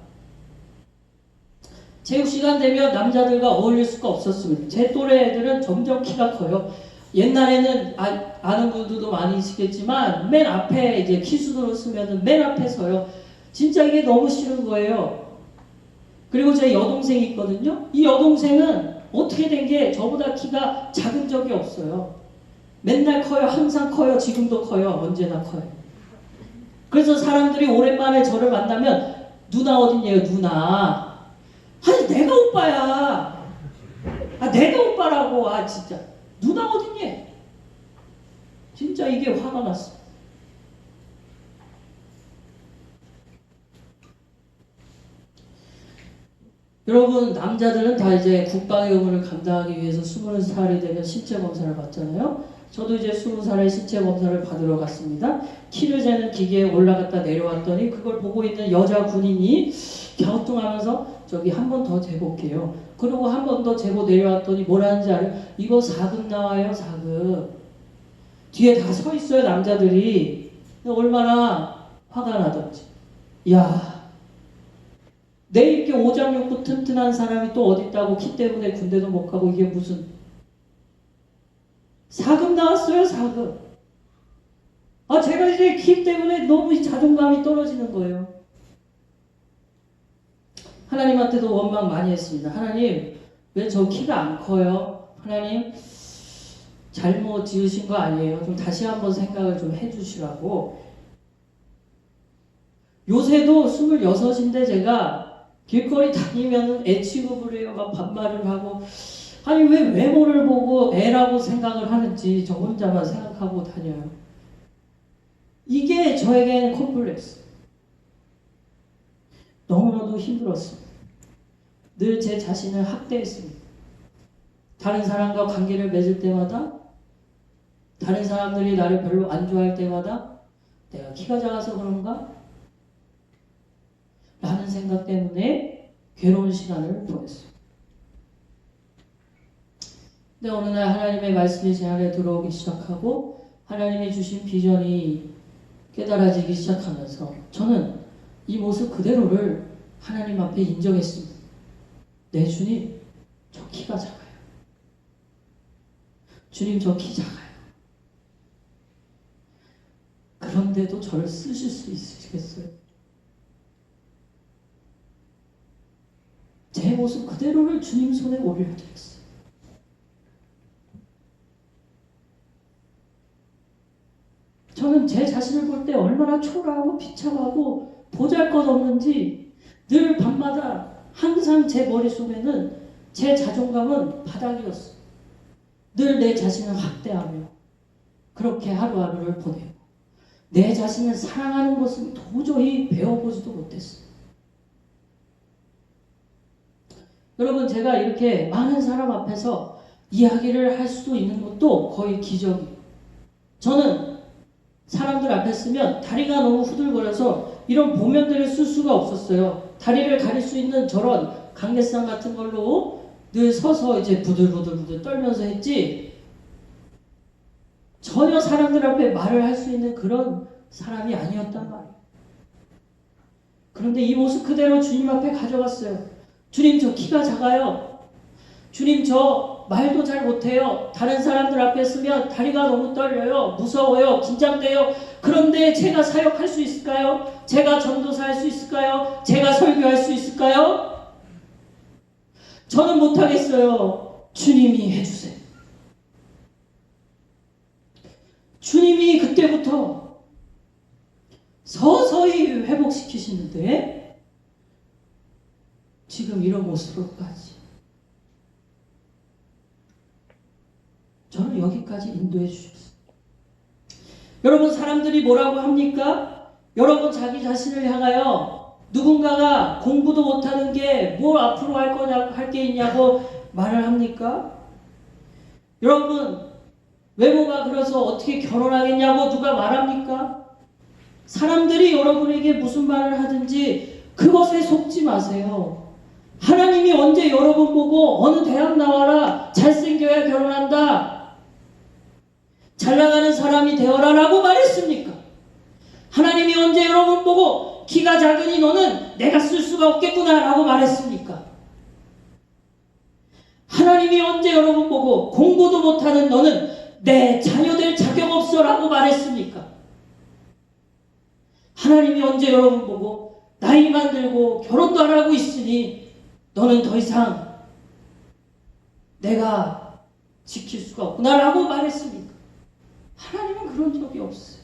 체육시간 되면 남자들과 어울릴 수가 없었습니다. 제 또래 애들은 점점 키가 커요. 옛날에는 아는 분들도 많이 있겠지만 맨 앞에 이제 키수도로 쓰면은 맨 앞에 서요. 진짜 이게 너무 싫은 거예요. 그리고 제 여동생이 있거든요. 이 여동생은 어떻게 된 게 저보다 키가 작은 적이 없어요. 맨날 커요. 항상 커요. 지금도 커요. 언제나 커요. 그래서 사람들이 오랜만에 저를 만나면 누나 어딨냐요? 누나. 아니, 내가 오빠야. 내가 오빠라고. 진짜. 누나 어딨냐? 진짜 이게 화가 났어. 여러분, 남자들은 다 이제 국방의 의무를 감당하기 위해서 20살이 되면 신체 검사를 받잖아요. 저도 이제 20살에 신체 검사를 받으러 갔습니다. 키를 재는 기계에 올라갔다 내려왔더니 그걸 보고 있는 여자 군인이 갸우뚱하면서 저기 한 번 더 재볼게요. 그리고 한 번 더 재고 내려왔더니 뭐라는지 알아요? 이거 4급 나와요, 4급. 뒤에 다 서 있어요, 남자들이. 얼마나 화가 나던지. 야, 내 이렇게 오장육부 튼튼한 사람이 또 어디 있다고 키 때문에 군대도 못 가고 이게 무슨 4급 나왔어요, 4급. 제가 이제 키 때문에 너무 자존감이 떨어지는 거예요. 하나님한테도 원망 많이 했습니다. 하나님, 왜 저 키가 안 커요? 하나님, 잘못 지으신 거 아니에요? 좀 다시 한번 생각을 좀 해주시라고. 요새도 26인데 제가 길거리 다니면 애 취급을 해요. 막 반말을 하고. 아니 왜 외모를 보고 애라고 생각을 하는지 저 혼자만 생각하고 다녀요. 이게 저에게는 콤플렉스. 너무나도 힘들었어요. 늘 제 자신을 학대했습니다. 다른 사람과 관계를 맺을 때마다, 다른 사람들이 나를 별로 안 좋아할 때마다 내가 키가 작아서 그런가? 라는 생각 때문에 괴로운 시간을 보냈어요. 근데 어느 날 하나님의 말씀이 제 안에 들어오기 시작하고 하나님이 주신 비전이 깨달아지기 시작하면서 저는 이 모습 그대로를 하나님 앞에 인정했습니다. 네, 주님, 저 키가 작아요. 주님, 저 키 작아요. 그런데도 저를 쓰실 수 있으시겠어요? 제 모습 그대로를 주님 손에 올려드렸어요. 저는 제 자신을 볼 때 얼마나 초라하고 비참하고 보잘것없는지 늘 밤마다 항상 제 머릿속에는 제 자존감은 바닥이었어요. 늘 내 자신을 학대하며 그렇게 하루하루를 보내고 내 자신을 사랑하는 것은 도저히 배워보지도 못했어요. 여러분, 제가 이렇게 많은 사람 앞에서 이야기를 할 수 있는 것도 거의 기적이에요. 저는 사람들 앞에 쓰면 다리가 너무 후들거려서 이런 보면대를 쓸 수가 없었어요. 다리를 가릴 수 있는 저런 강대상 같은 걸로 늘 서서 이제 부들부들 떨면서 했지, 전혀 사람들 앞에 말을 할 수 있는 그런 사람이 아니었단 말이에요. 그런데 이 모습 그대로 주님 앞에 가져갔어요. 주님, 저 키가 작아요. 주님, 저 말도 잘 못해요. 다른 사람들 앞에 서면 다리가 너무 떨려요. 무서워요. 긴장돼요. 그런데 제가 사역할 수 있을까요? 제가 전도사할 수 있을까요? 제가 설교할 수 있을까요? 저는 못하겠어요. 주님이 해주세요. 주님이 그때부터 서서히 회복시키시는데 지금 이런 모습으로까지 저를 여기까지 인도해 주셨어요. 여러분, 사람들이 뭐라고 합니까? 여러분, 자기 자신을 향하여 누군가가 공부도 못하는 게 뭘 앞으로 할 게 있냐고 말을 합니까? 여러분, 외모가 그래서 어떻게 결혼하겠냐고 누가 말합니까? 사람들이 여러분에게 무슨 말을 하든지 그것에 속지 마세요. 하나님이 언제 여러분 보고 어느 대학 나와라, 잘생겨야 결혼한다, 잘 나가는 사람이 되어라 라고 말했습니까? 하나님이 언제 여러분 보고 키가 작으니 너는 내가 쓸 수가 없겠구나 라고 말했습니까? 하나님이 언제 여러분 보고 공부도 못하는 너는 내 자녀 될 자격 없어 라고 말했습니까? 하나님이 언제 여러분 보고 나이만 들고 결혼도 안 하고 있으니 너는 더 이상 내가 지킬 수가 없구나 라고 말했습니까? 하나님은 그런 적이 없어요.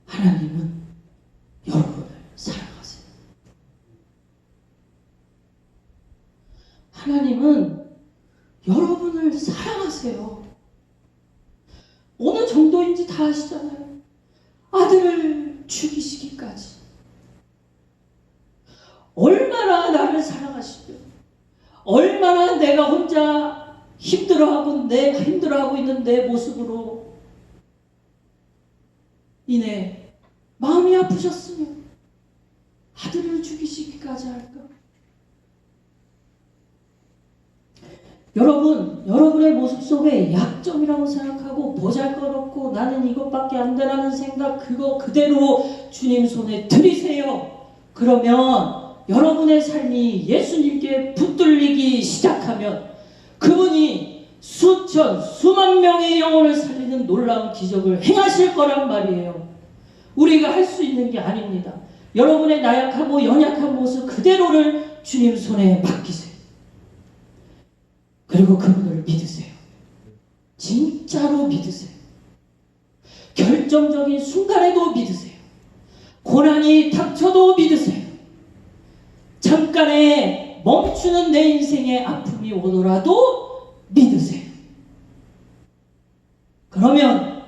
하나님은 여러분을 사랑하세요. 하나님은 여러분을 사랑하세요. 어느 정도인지 다 아시잖아요. 아들을 죽이시기까지. 얼마나 나를 사랑하시며 얼마나 내가 혼자 힘들어하고 있는 내 모습으로 인해 마음이 아프셨으며 아들을 죽이시기까지 할까? 여러분, 여러분의 모습 속에 약점이라고 생각하고 보잘것없고 나는 이것밖에 안 되라는 생각, 그거 그대로 주님 손에 들이세요. 그러면 여러분의 삶이 예수님께 붙들리기 시작하면 그분이 수천, 수만 명의 영혼을 살리는 놀라운 기적을 행하실 거란 말이에요. 우리가 할 수 있는 게 아닙니다. 여러분의 나약하고 연약한 모습 그대로를 주님 손에 맡기세요. 그리고 그분을 믿으세요. 진짜로 믿으세요. 결정적인 순간에도 믿으세요. 고난이 닥쳐도 믿으세요. 잠깐의 멈추는 내 인생의 아픔이 오더라도 믿으세요. 그러면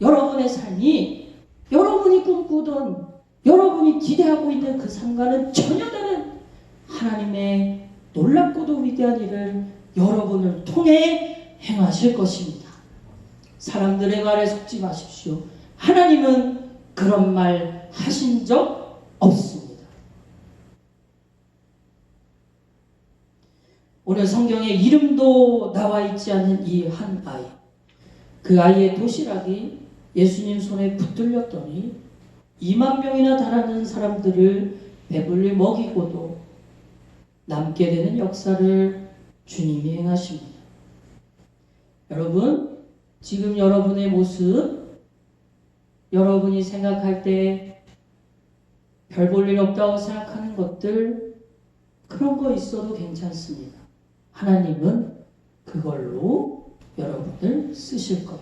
여러분의 삶이 여러분이 꿈꾸던 여러분이 기대하고 있는 그 삶과는 전혀 다른 하나님의 놀랍고도 위대한 일을 여러분을 통해 행하실 것입니다. 사람들의 말에 속지 마십시오. 하나님은 그런 말 하신 적 없습니다. 오늘 성경에 이름도 나와 있지 않는 이 한 아이, 그 아이의 도시락이 예수님 손에 붙들렸더니 2만 명이나 달하는 사람들을 배불리 먹이고도 남게 되는 역사를 주님이 행하십니다. 여러분, 지금 여러분의 모습, 여러분이 생각할 때 별 볼 일 없다고 생각하는 것들, 그런 거 있어도 괜찮습니다. 하나님은 그걸로 여러분을 쓰실 거예요.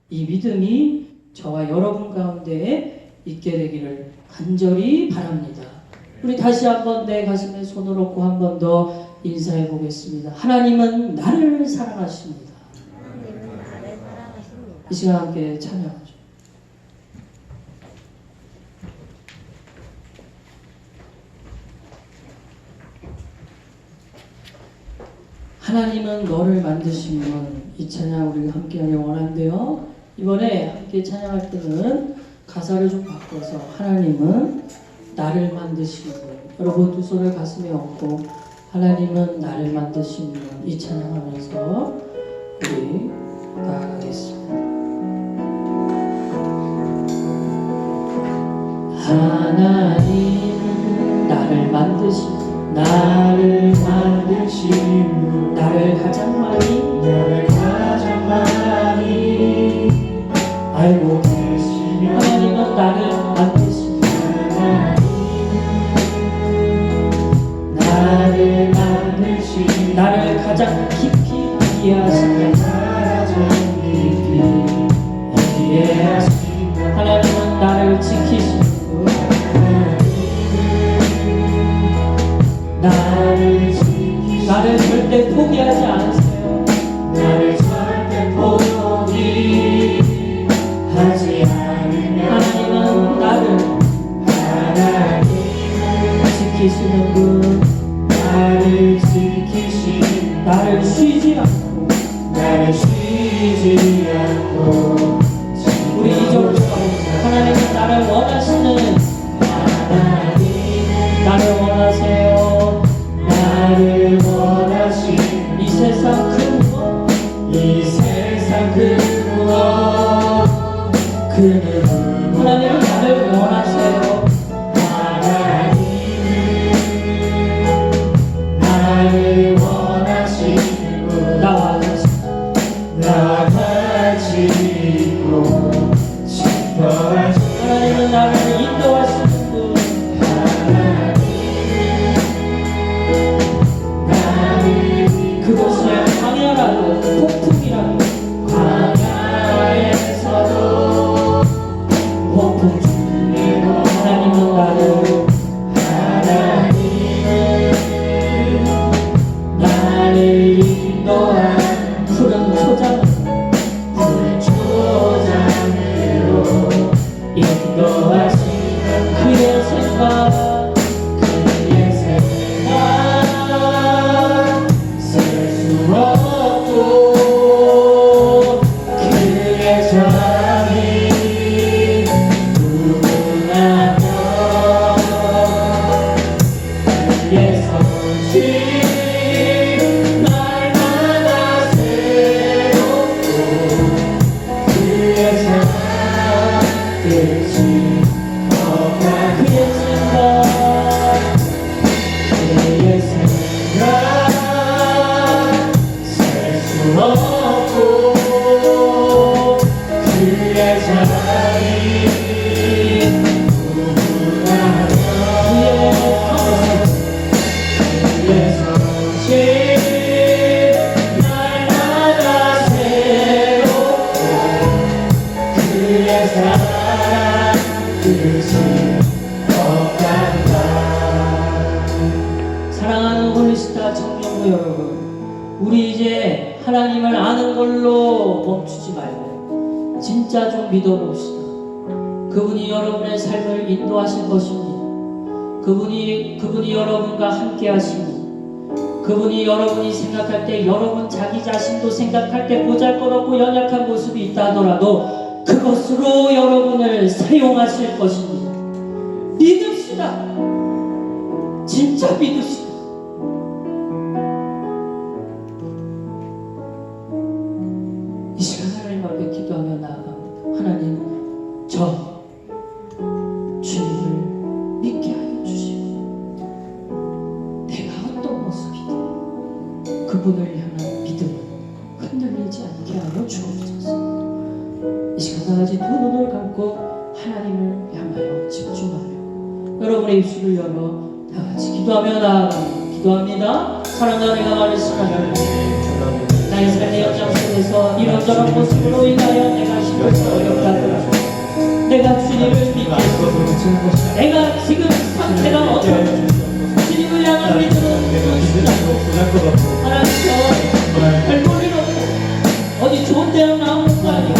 이 믿음이 저와 여러분 가운데 있게 되기를 간절히 바랍니다. 우리 다시 한번 내 가슴에 손을 얹고 한 번 더 인사해 보겠습니다. 하나님은 나를 사랑하십니다. 하나님은 나를 사랑하십니다. 이 시간 함께 찬양하죠. 하나님은 너를 만드신 분, 이 찬양 우리가 함께 하길 원하는데요. 이번에 함께 찬양할 때는 가사를 좀 바꿔서 하나님은 나를 만드신 분, 여러분 두 손을 가슴에 얹고 하나님은 나를 만드신 분, 이 찬양하면서 우리 나아가겠습니다. 하나님은 나를 만드신 분, 나를 만드신 분, 나를 가장 많이 알고 계시며 하나님은 나를 만드신 분, 나를 만드신 나를 가장 깊이 이해하시며 하나님은 나를 지키시는 분, 나를 절대 포기하지 않으세요. 나를 절대 포기하지 않으며 하나님은 나를 지키시는 분, 나를 쉬지 않고 우리 이적으로 하나님은 나를 원하시는 나를 원하세요. 이 세상 그 무엇 하나님은 나를 원하세요. 나와 같이 있고 싶어 하나님은 나를 인도하시는 분, 그곳에 광야라도 폭풍이라도 광야에서도 폭풍 중에도 하나님은 나를 인도한 푸른 초장 오늘로 멈추지 말고 진짜 좀 믿어봅시다. 그분이 여러분의 삶을 인도하실 것입니다. 그분이 여러분과 함께 하시니, 그분이 여러분이 생각할 때, 여러분 자기 자신도 생각할 때 보잘것없고 연약한 모습이 있다 하더라도 그것으로 여러분을 사용하실 것입니다. 믿읍시다. 진짜 믿읍시다. 이 시간 하나님 앞에 기도하며 나아갑니다. 하나님, 저 주님을 믿게 하여 주시고, 내가 어떤 모습이든 그분을 향한 믿음은 흔들리지 않게 하여 주옵소서. 이 시간 다같이 두 눈을 감고 하나님을 향하여 집중하며 여러분의 입술을 열어 다같이 기도하며 나아갑니다. 기도합니다. 사랑과 내가 말했으나 나의 삶의 연장 속에서 이런저런 모습으로 인하여 내가 힘들고 어렵다 하더라도 내가 주님을 믿고 내가 지금 상태가 어떤 주님을 향한 믿음은 보이지 않고 하나님께서 별볼일 없고 어디 좋은 데로 나오는 거 아니고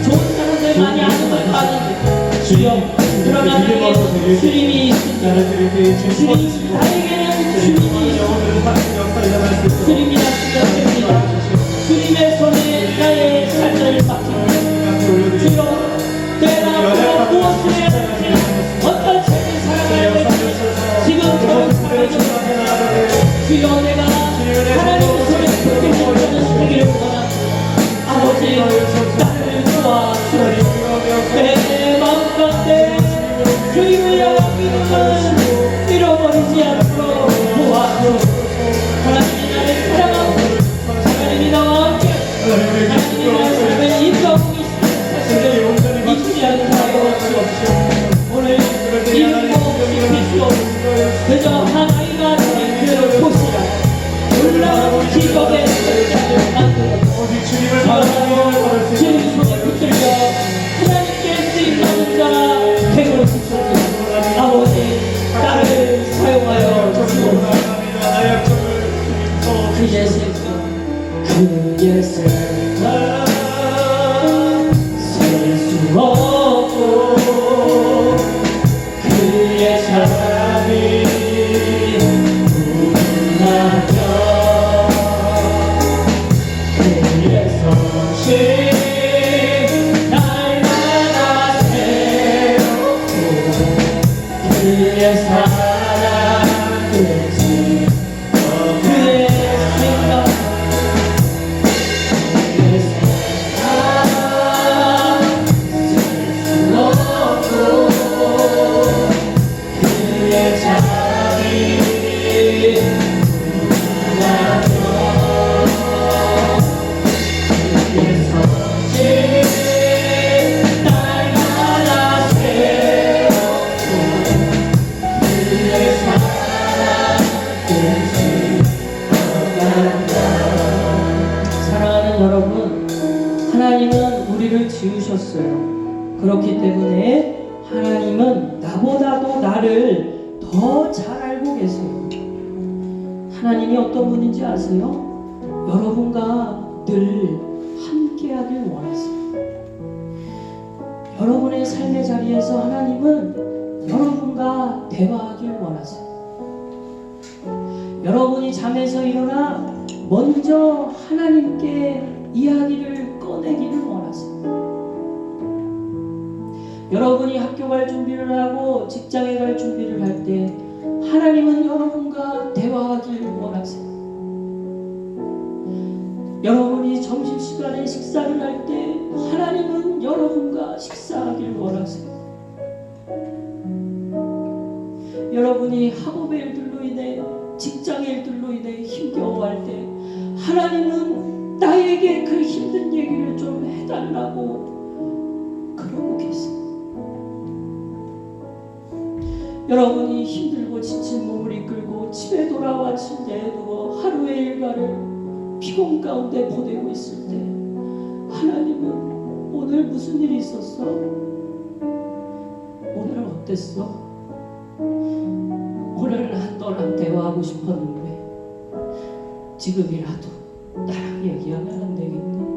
좋은 사람들 많이 아는 걸 아는데 주여 그러나 나에게 주님이 있습니다. 주님 나에게는 주님이 있습니다. 주님이 나십니다. 주님의 손에 나의 삶을 맡깁니다. 주여 내가 무엇을 해야 될지 어떤 삶을 살아가야 될지 지금 저를 살아주옵소서. 주여 내가 하나님의 손에 붙게 되는 되기를 원합니다. 아버지 나를 도와주옵소서. 내 마음 가운데 주님을 향한 믿음을 잃어버리지 않도록 도와주옵소서. 하나님이 나를 사랑하고 하나님이 나와 함께 하나님이 나의 삶을 인도하고 계시는 사실을 잊지 않게 하여 주옵소서. 오늘 이름도 없이 빛도 그저 한 아이가 주님 그를 보시라 놀라운 기적의 결정을 만들어 주님 손에 붙들려 하나님께 쓰임받는 자가 되고 싶습니다. 아버지 나를 사용하여 주옵소서. 그의 생각 그의 생각 셀 수 없고 그의 사랑이 무궁하며 그의 성실 날마다 새롭고 그의 사랑 끝이 그의 생각 그의 생각 셀수 없고 그의 사랑이 무궁하며 그의 성실 날마다 새롭고 그의 사랑 끝이 없단다. 사랑하는 여러분, 하나님은 우리를 지으셨어요. 그렇기 때문에 하나님은 나보다도 나를 더 잘 알고 계세요. 하나님이 어떤 분인지 아세요? 여러분과 늘 함께하길 원하세요. 여러분의 삶의 자리에서 하나님은 여러분과 대화하길 원하세요. 여러분이 잠에서 일어나 먼저 하나님께 이야기를 꺼내기를 원하세요. 여러분이 학교 갈 준비를 하고 직장에 갈 준비를 할 때 하나님은 여러분과 대화하길 원하세요. 여러분이 점심시간에 식사를 할 때 하나님은 여러분과 식사하길 원하세요. 여러분이 학업의 일들로 인해 직장의 일들로 인해 힘겨워할 때 하나님은 나에게 그 힘든 얘기를 좀 해달라고 그러고 계세요. 여러분이 힘들고 지친 몸을 이끌고 집에 돌아와 침대에 누워 하루의 일과를 피곤 가운데 보내고 있을 때 하나님은 오늘 무슨 일이 있었어? 오늘은 어땠어? 오늘 난 너랑 대화하고 싶었는데 지금이라도 나랑 얘기하면 안 되겠니?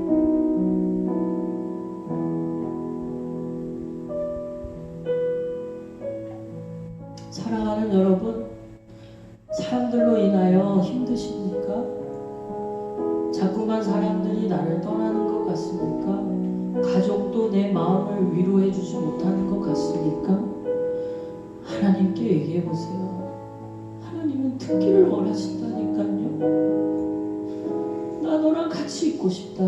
스스로 내 마음을 위로해 주지 못하는 것 같습니까? 하나님께 얘기해 보세요. 하나님은 듣기를 원하신다니까요. 나 너랑 같이 있고 싶다.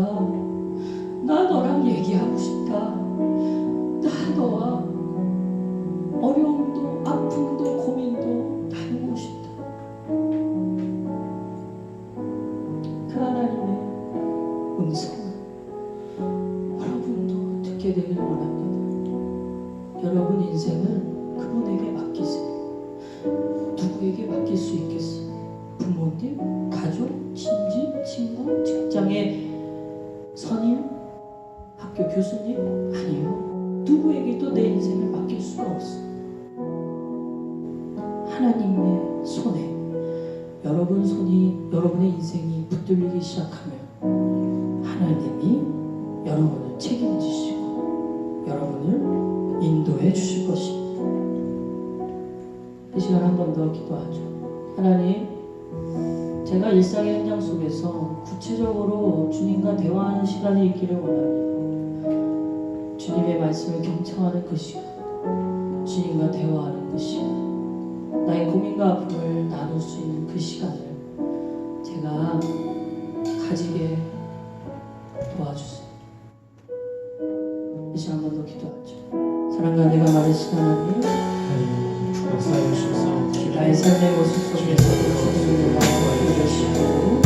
나 너랑 얘기하고 싶다. 나 너와 어려움도 아픔도 고민도 나누고 싶다. 그 하나님의 음성을 여러분도 듣게 되길 원합니다. 여러분 인생을 그분에게 맡기세요. 누구에게 맡길 수 있겠어요? 부모님, 가족, 친지, 친구, 직장의 선임, 학교 교수님? 아니요. 누구에게도 내 인생을 맡길 수가 없어요. 하나님의 손에 여러분 손이, 여러분의 인생이 붙들리기 시작하면 하나님이 여러분을 책임지시고 여러분을 인도해 주실 것입니다. 이 시간 한 번 더 기도하죠. 하나님, 제가 일상의 현장 속에서 구체적으로 주님과 대화하는 시간이 있기를 원합니다. 주님의 말씀을 경청하는 그 시간, 주님과 대화하는 그 시간, 나의 고민과 아픔을 나눌 수 있는 그 시간을 제가 가지게 도와주세요. 이 시간 한 번 더 기도하죠. 사랑과 내가 말하신 하나님, 역사해 주셔서 나의 삶의 모습 속에서 주님을 마음을 이루시고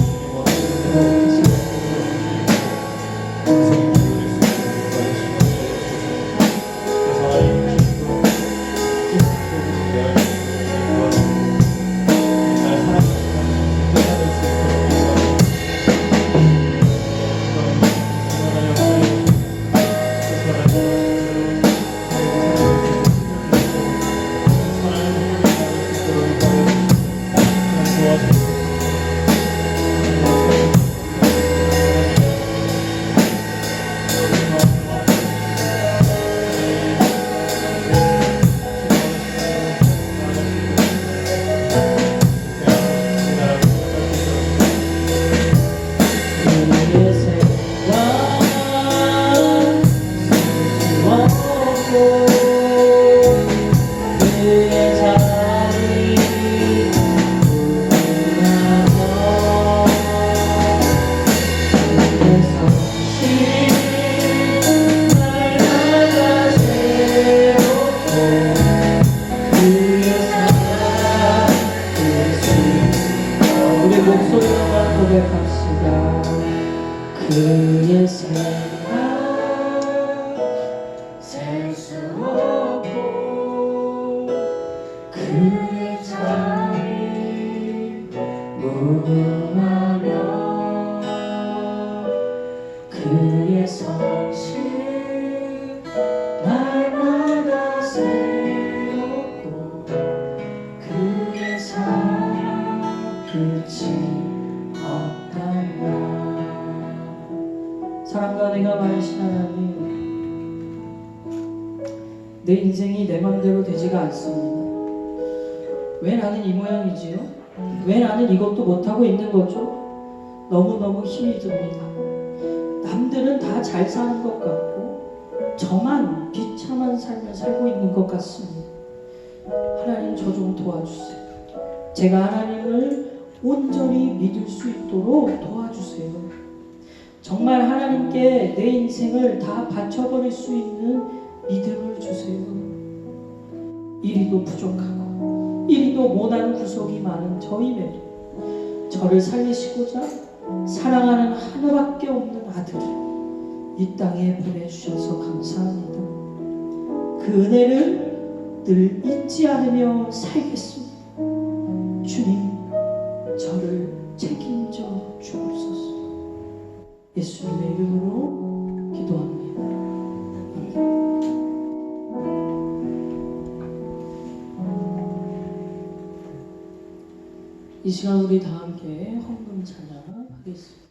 고백합시다. 그의 생각 셀 수 없고 그의 자리 무궁하며 그의 성실 날마다 새롭고 그의 사랑 끝이 사랑과 내가 말하신 하나님, 내 인생이 내 맘대로 되지가 않습니다. 왜 나는 이 모양이지요? 왜 나는 이것도 못하고 있는 거죠? 너무너무 힘이 듭니다. 남들은 다 잘 사는 것 같고 저만 비참한 삶을 살고 있는 것 같습니다. 하나님, 저 좀 도와주세요. 제가 하나님을 온전히 믿을 수 있도록 도와주세요. 정말 하나님께 내 인생을 다 바쳐버릴 수 있는 믿음을 주세요. 이리도 부족하고 이리도 못한 구석이 많은 저임에도 저를 살리시고자 사랑하는 하나밖에 없는 아들을 이 땅에 보내주셔서 감사합니다. 그 은혜를 늘 잊지 않으며 살겠습니다. 주님, 저를 책임져 주옵소서. 예수님의 이름으로 기도합니다. 이 시간 우리 다 함께 헌금 찬양하겠습니다.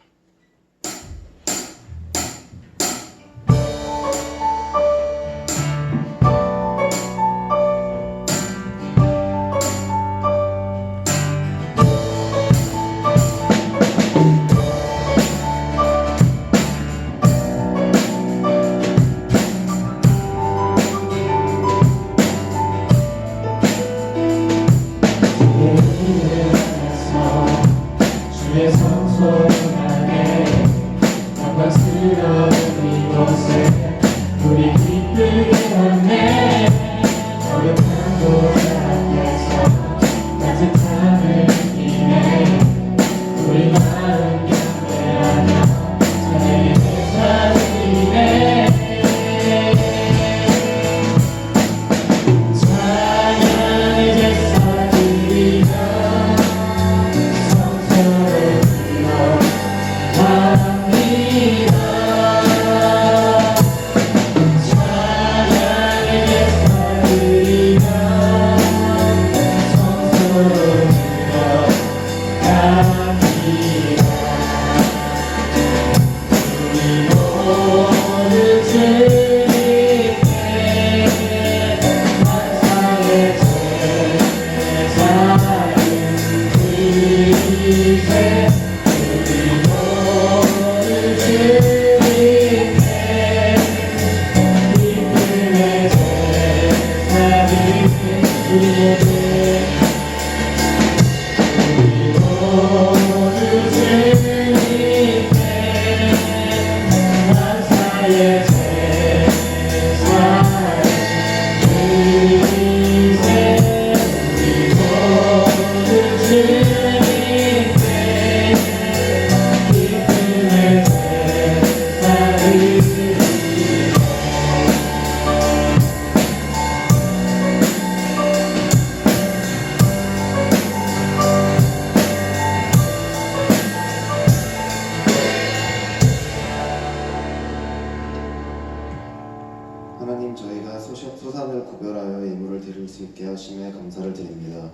하나님, 저희가 소산을 구별하여 예물을 드릴 수 있게 하심에 감사를 드립니다.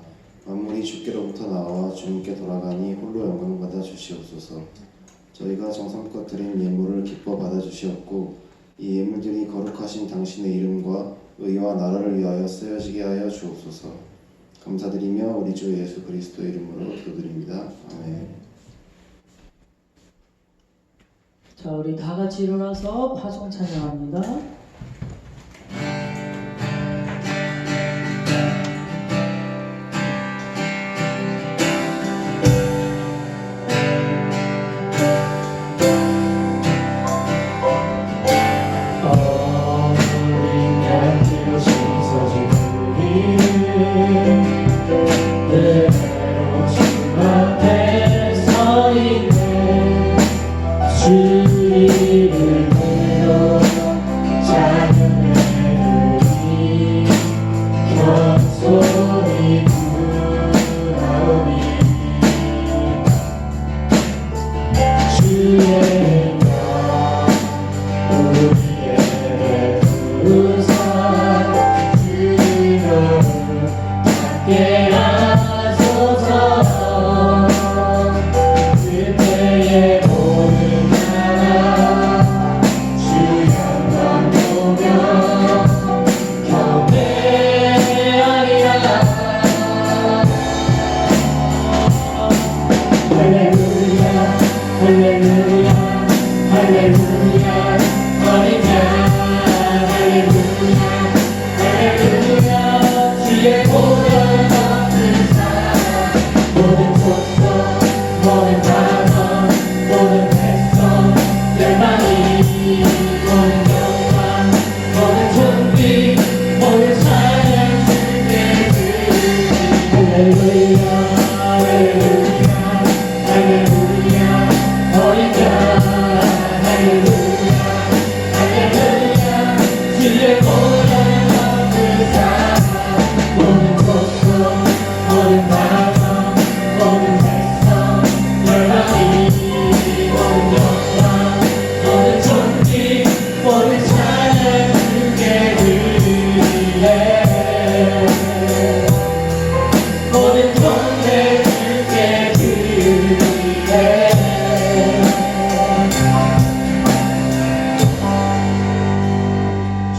만물이 주께로부터 나와 주님께 돌아가니 홀로 영광받아 주시옵소서. 저희가 정성껏 드린 예물을 기뻐 받아 주시옵고 이 예물들이 거룩하신 당신의 이름과 의와 나라를 위하여 쓰여지게 하여 주옵소서. 감사드리며 우리 주 예수 그리스도 이름으로 기도드립니다. 아멘. 자, 우리 다 같이 일어나서 파송 찬양합니다.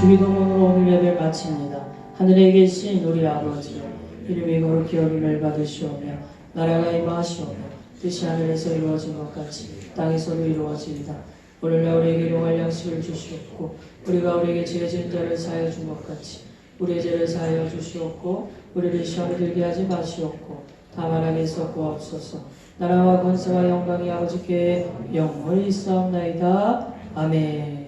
주기도문으로 오늘 예배를 마칩니다. 하늘에 계신 우리 아버지여, 이름이 거룩히 여김을 받으시오며 나라가 임하시오며 뜻이 하늘에서 이루어진 것 같이 땅에서도 이루어지이다. 오늘날 우리에게 일용할 양식을 주시옵고 우리가 우리에게 죄 지은 자를 사하여 준 것 같이 우리의 죄를 사하여 주시옵고 우리를 시험에 들게 하지 마시옵고 다만 악에서 구하옵소서. 나라와 권세와 영광이 아버지께 영원히 있사옵나이다. 아멘.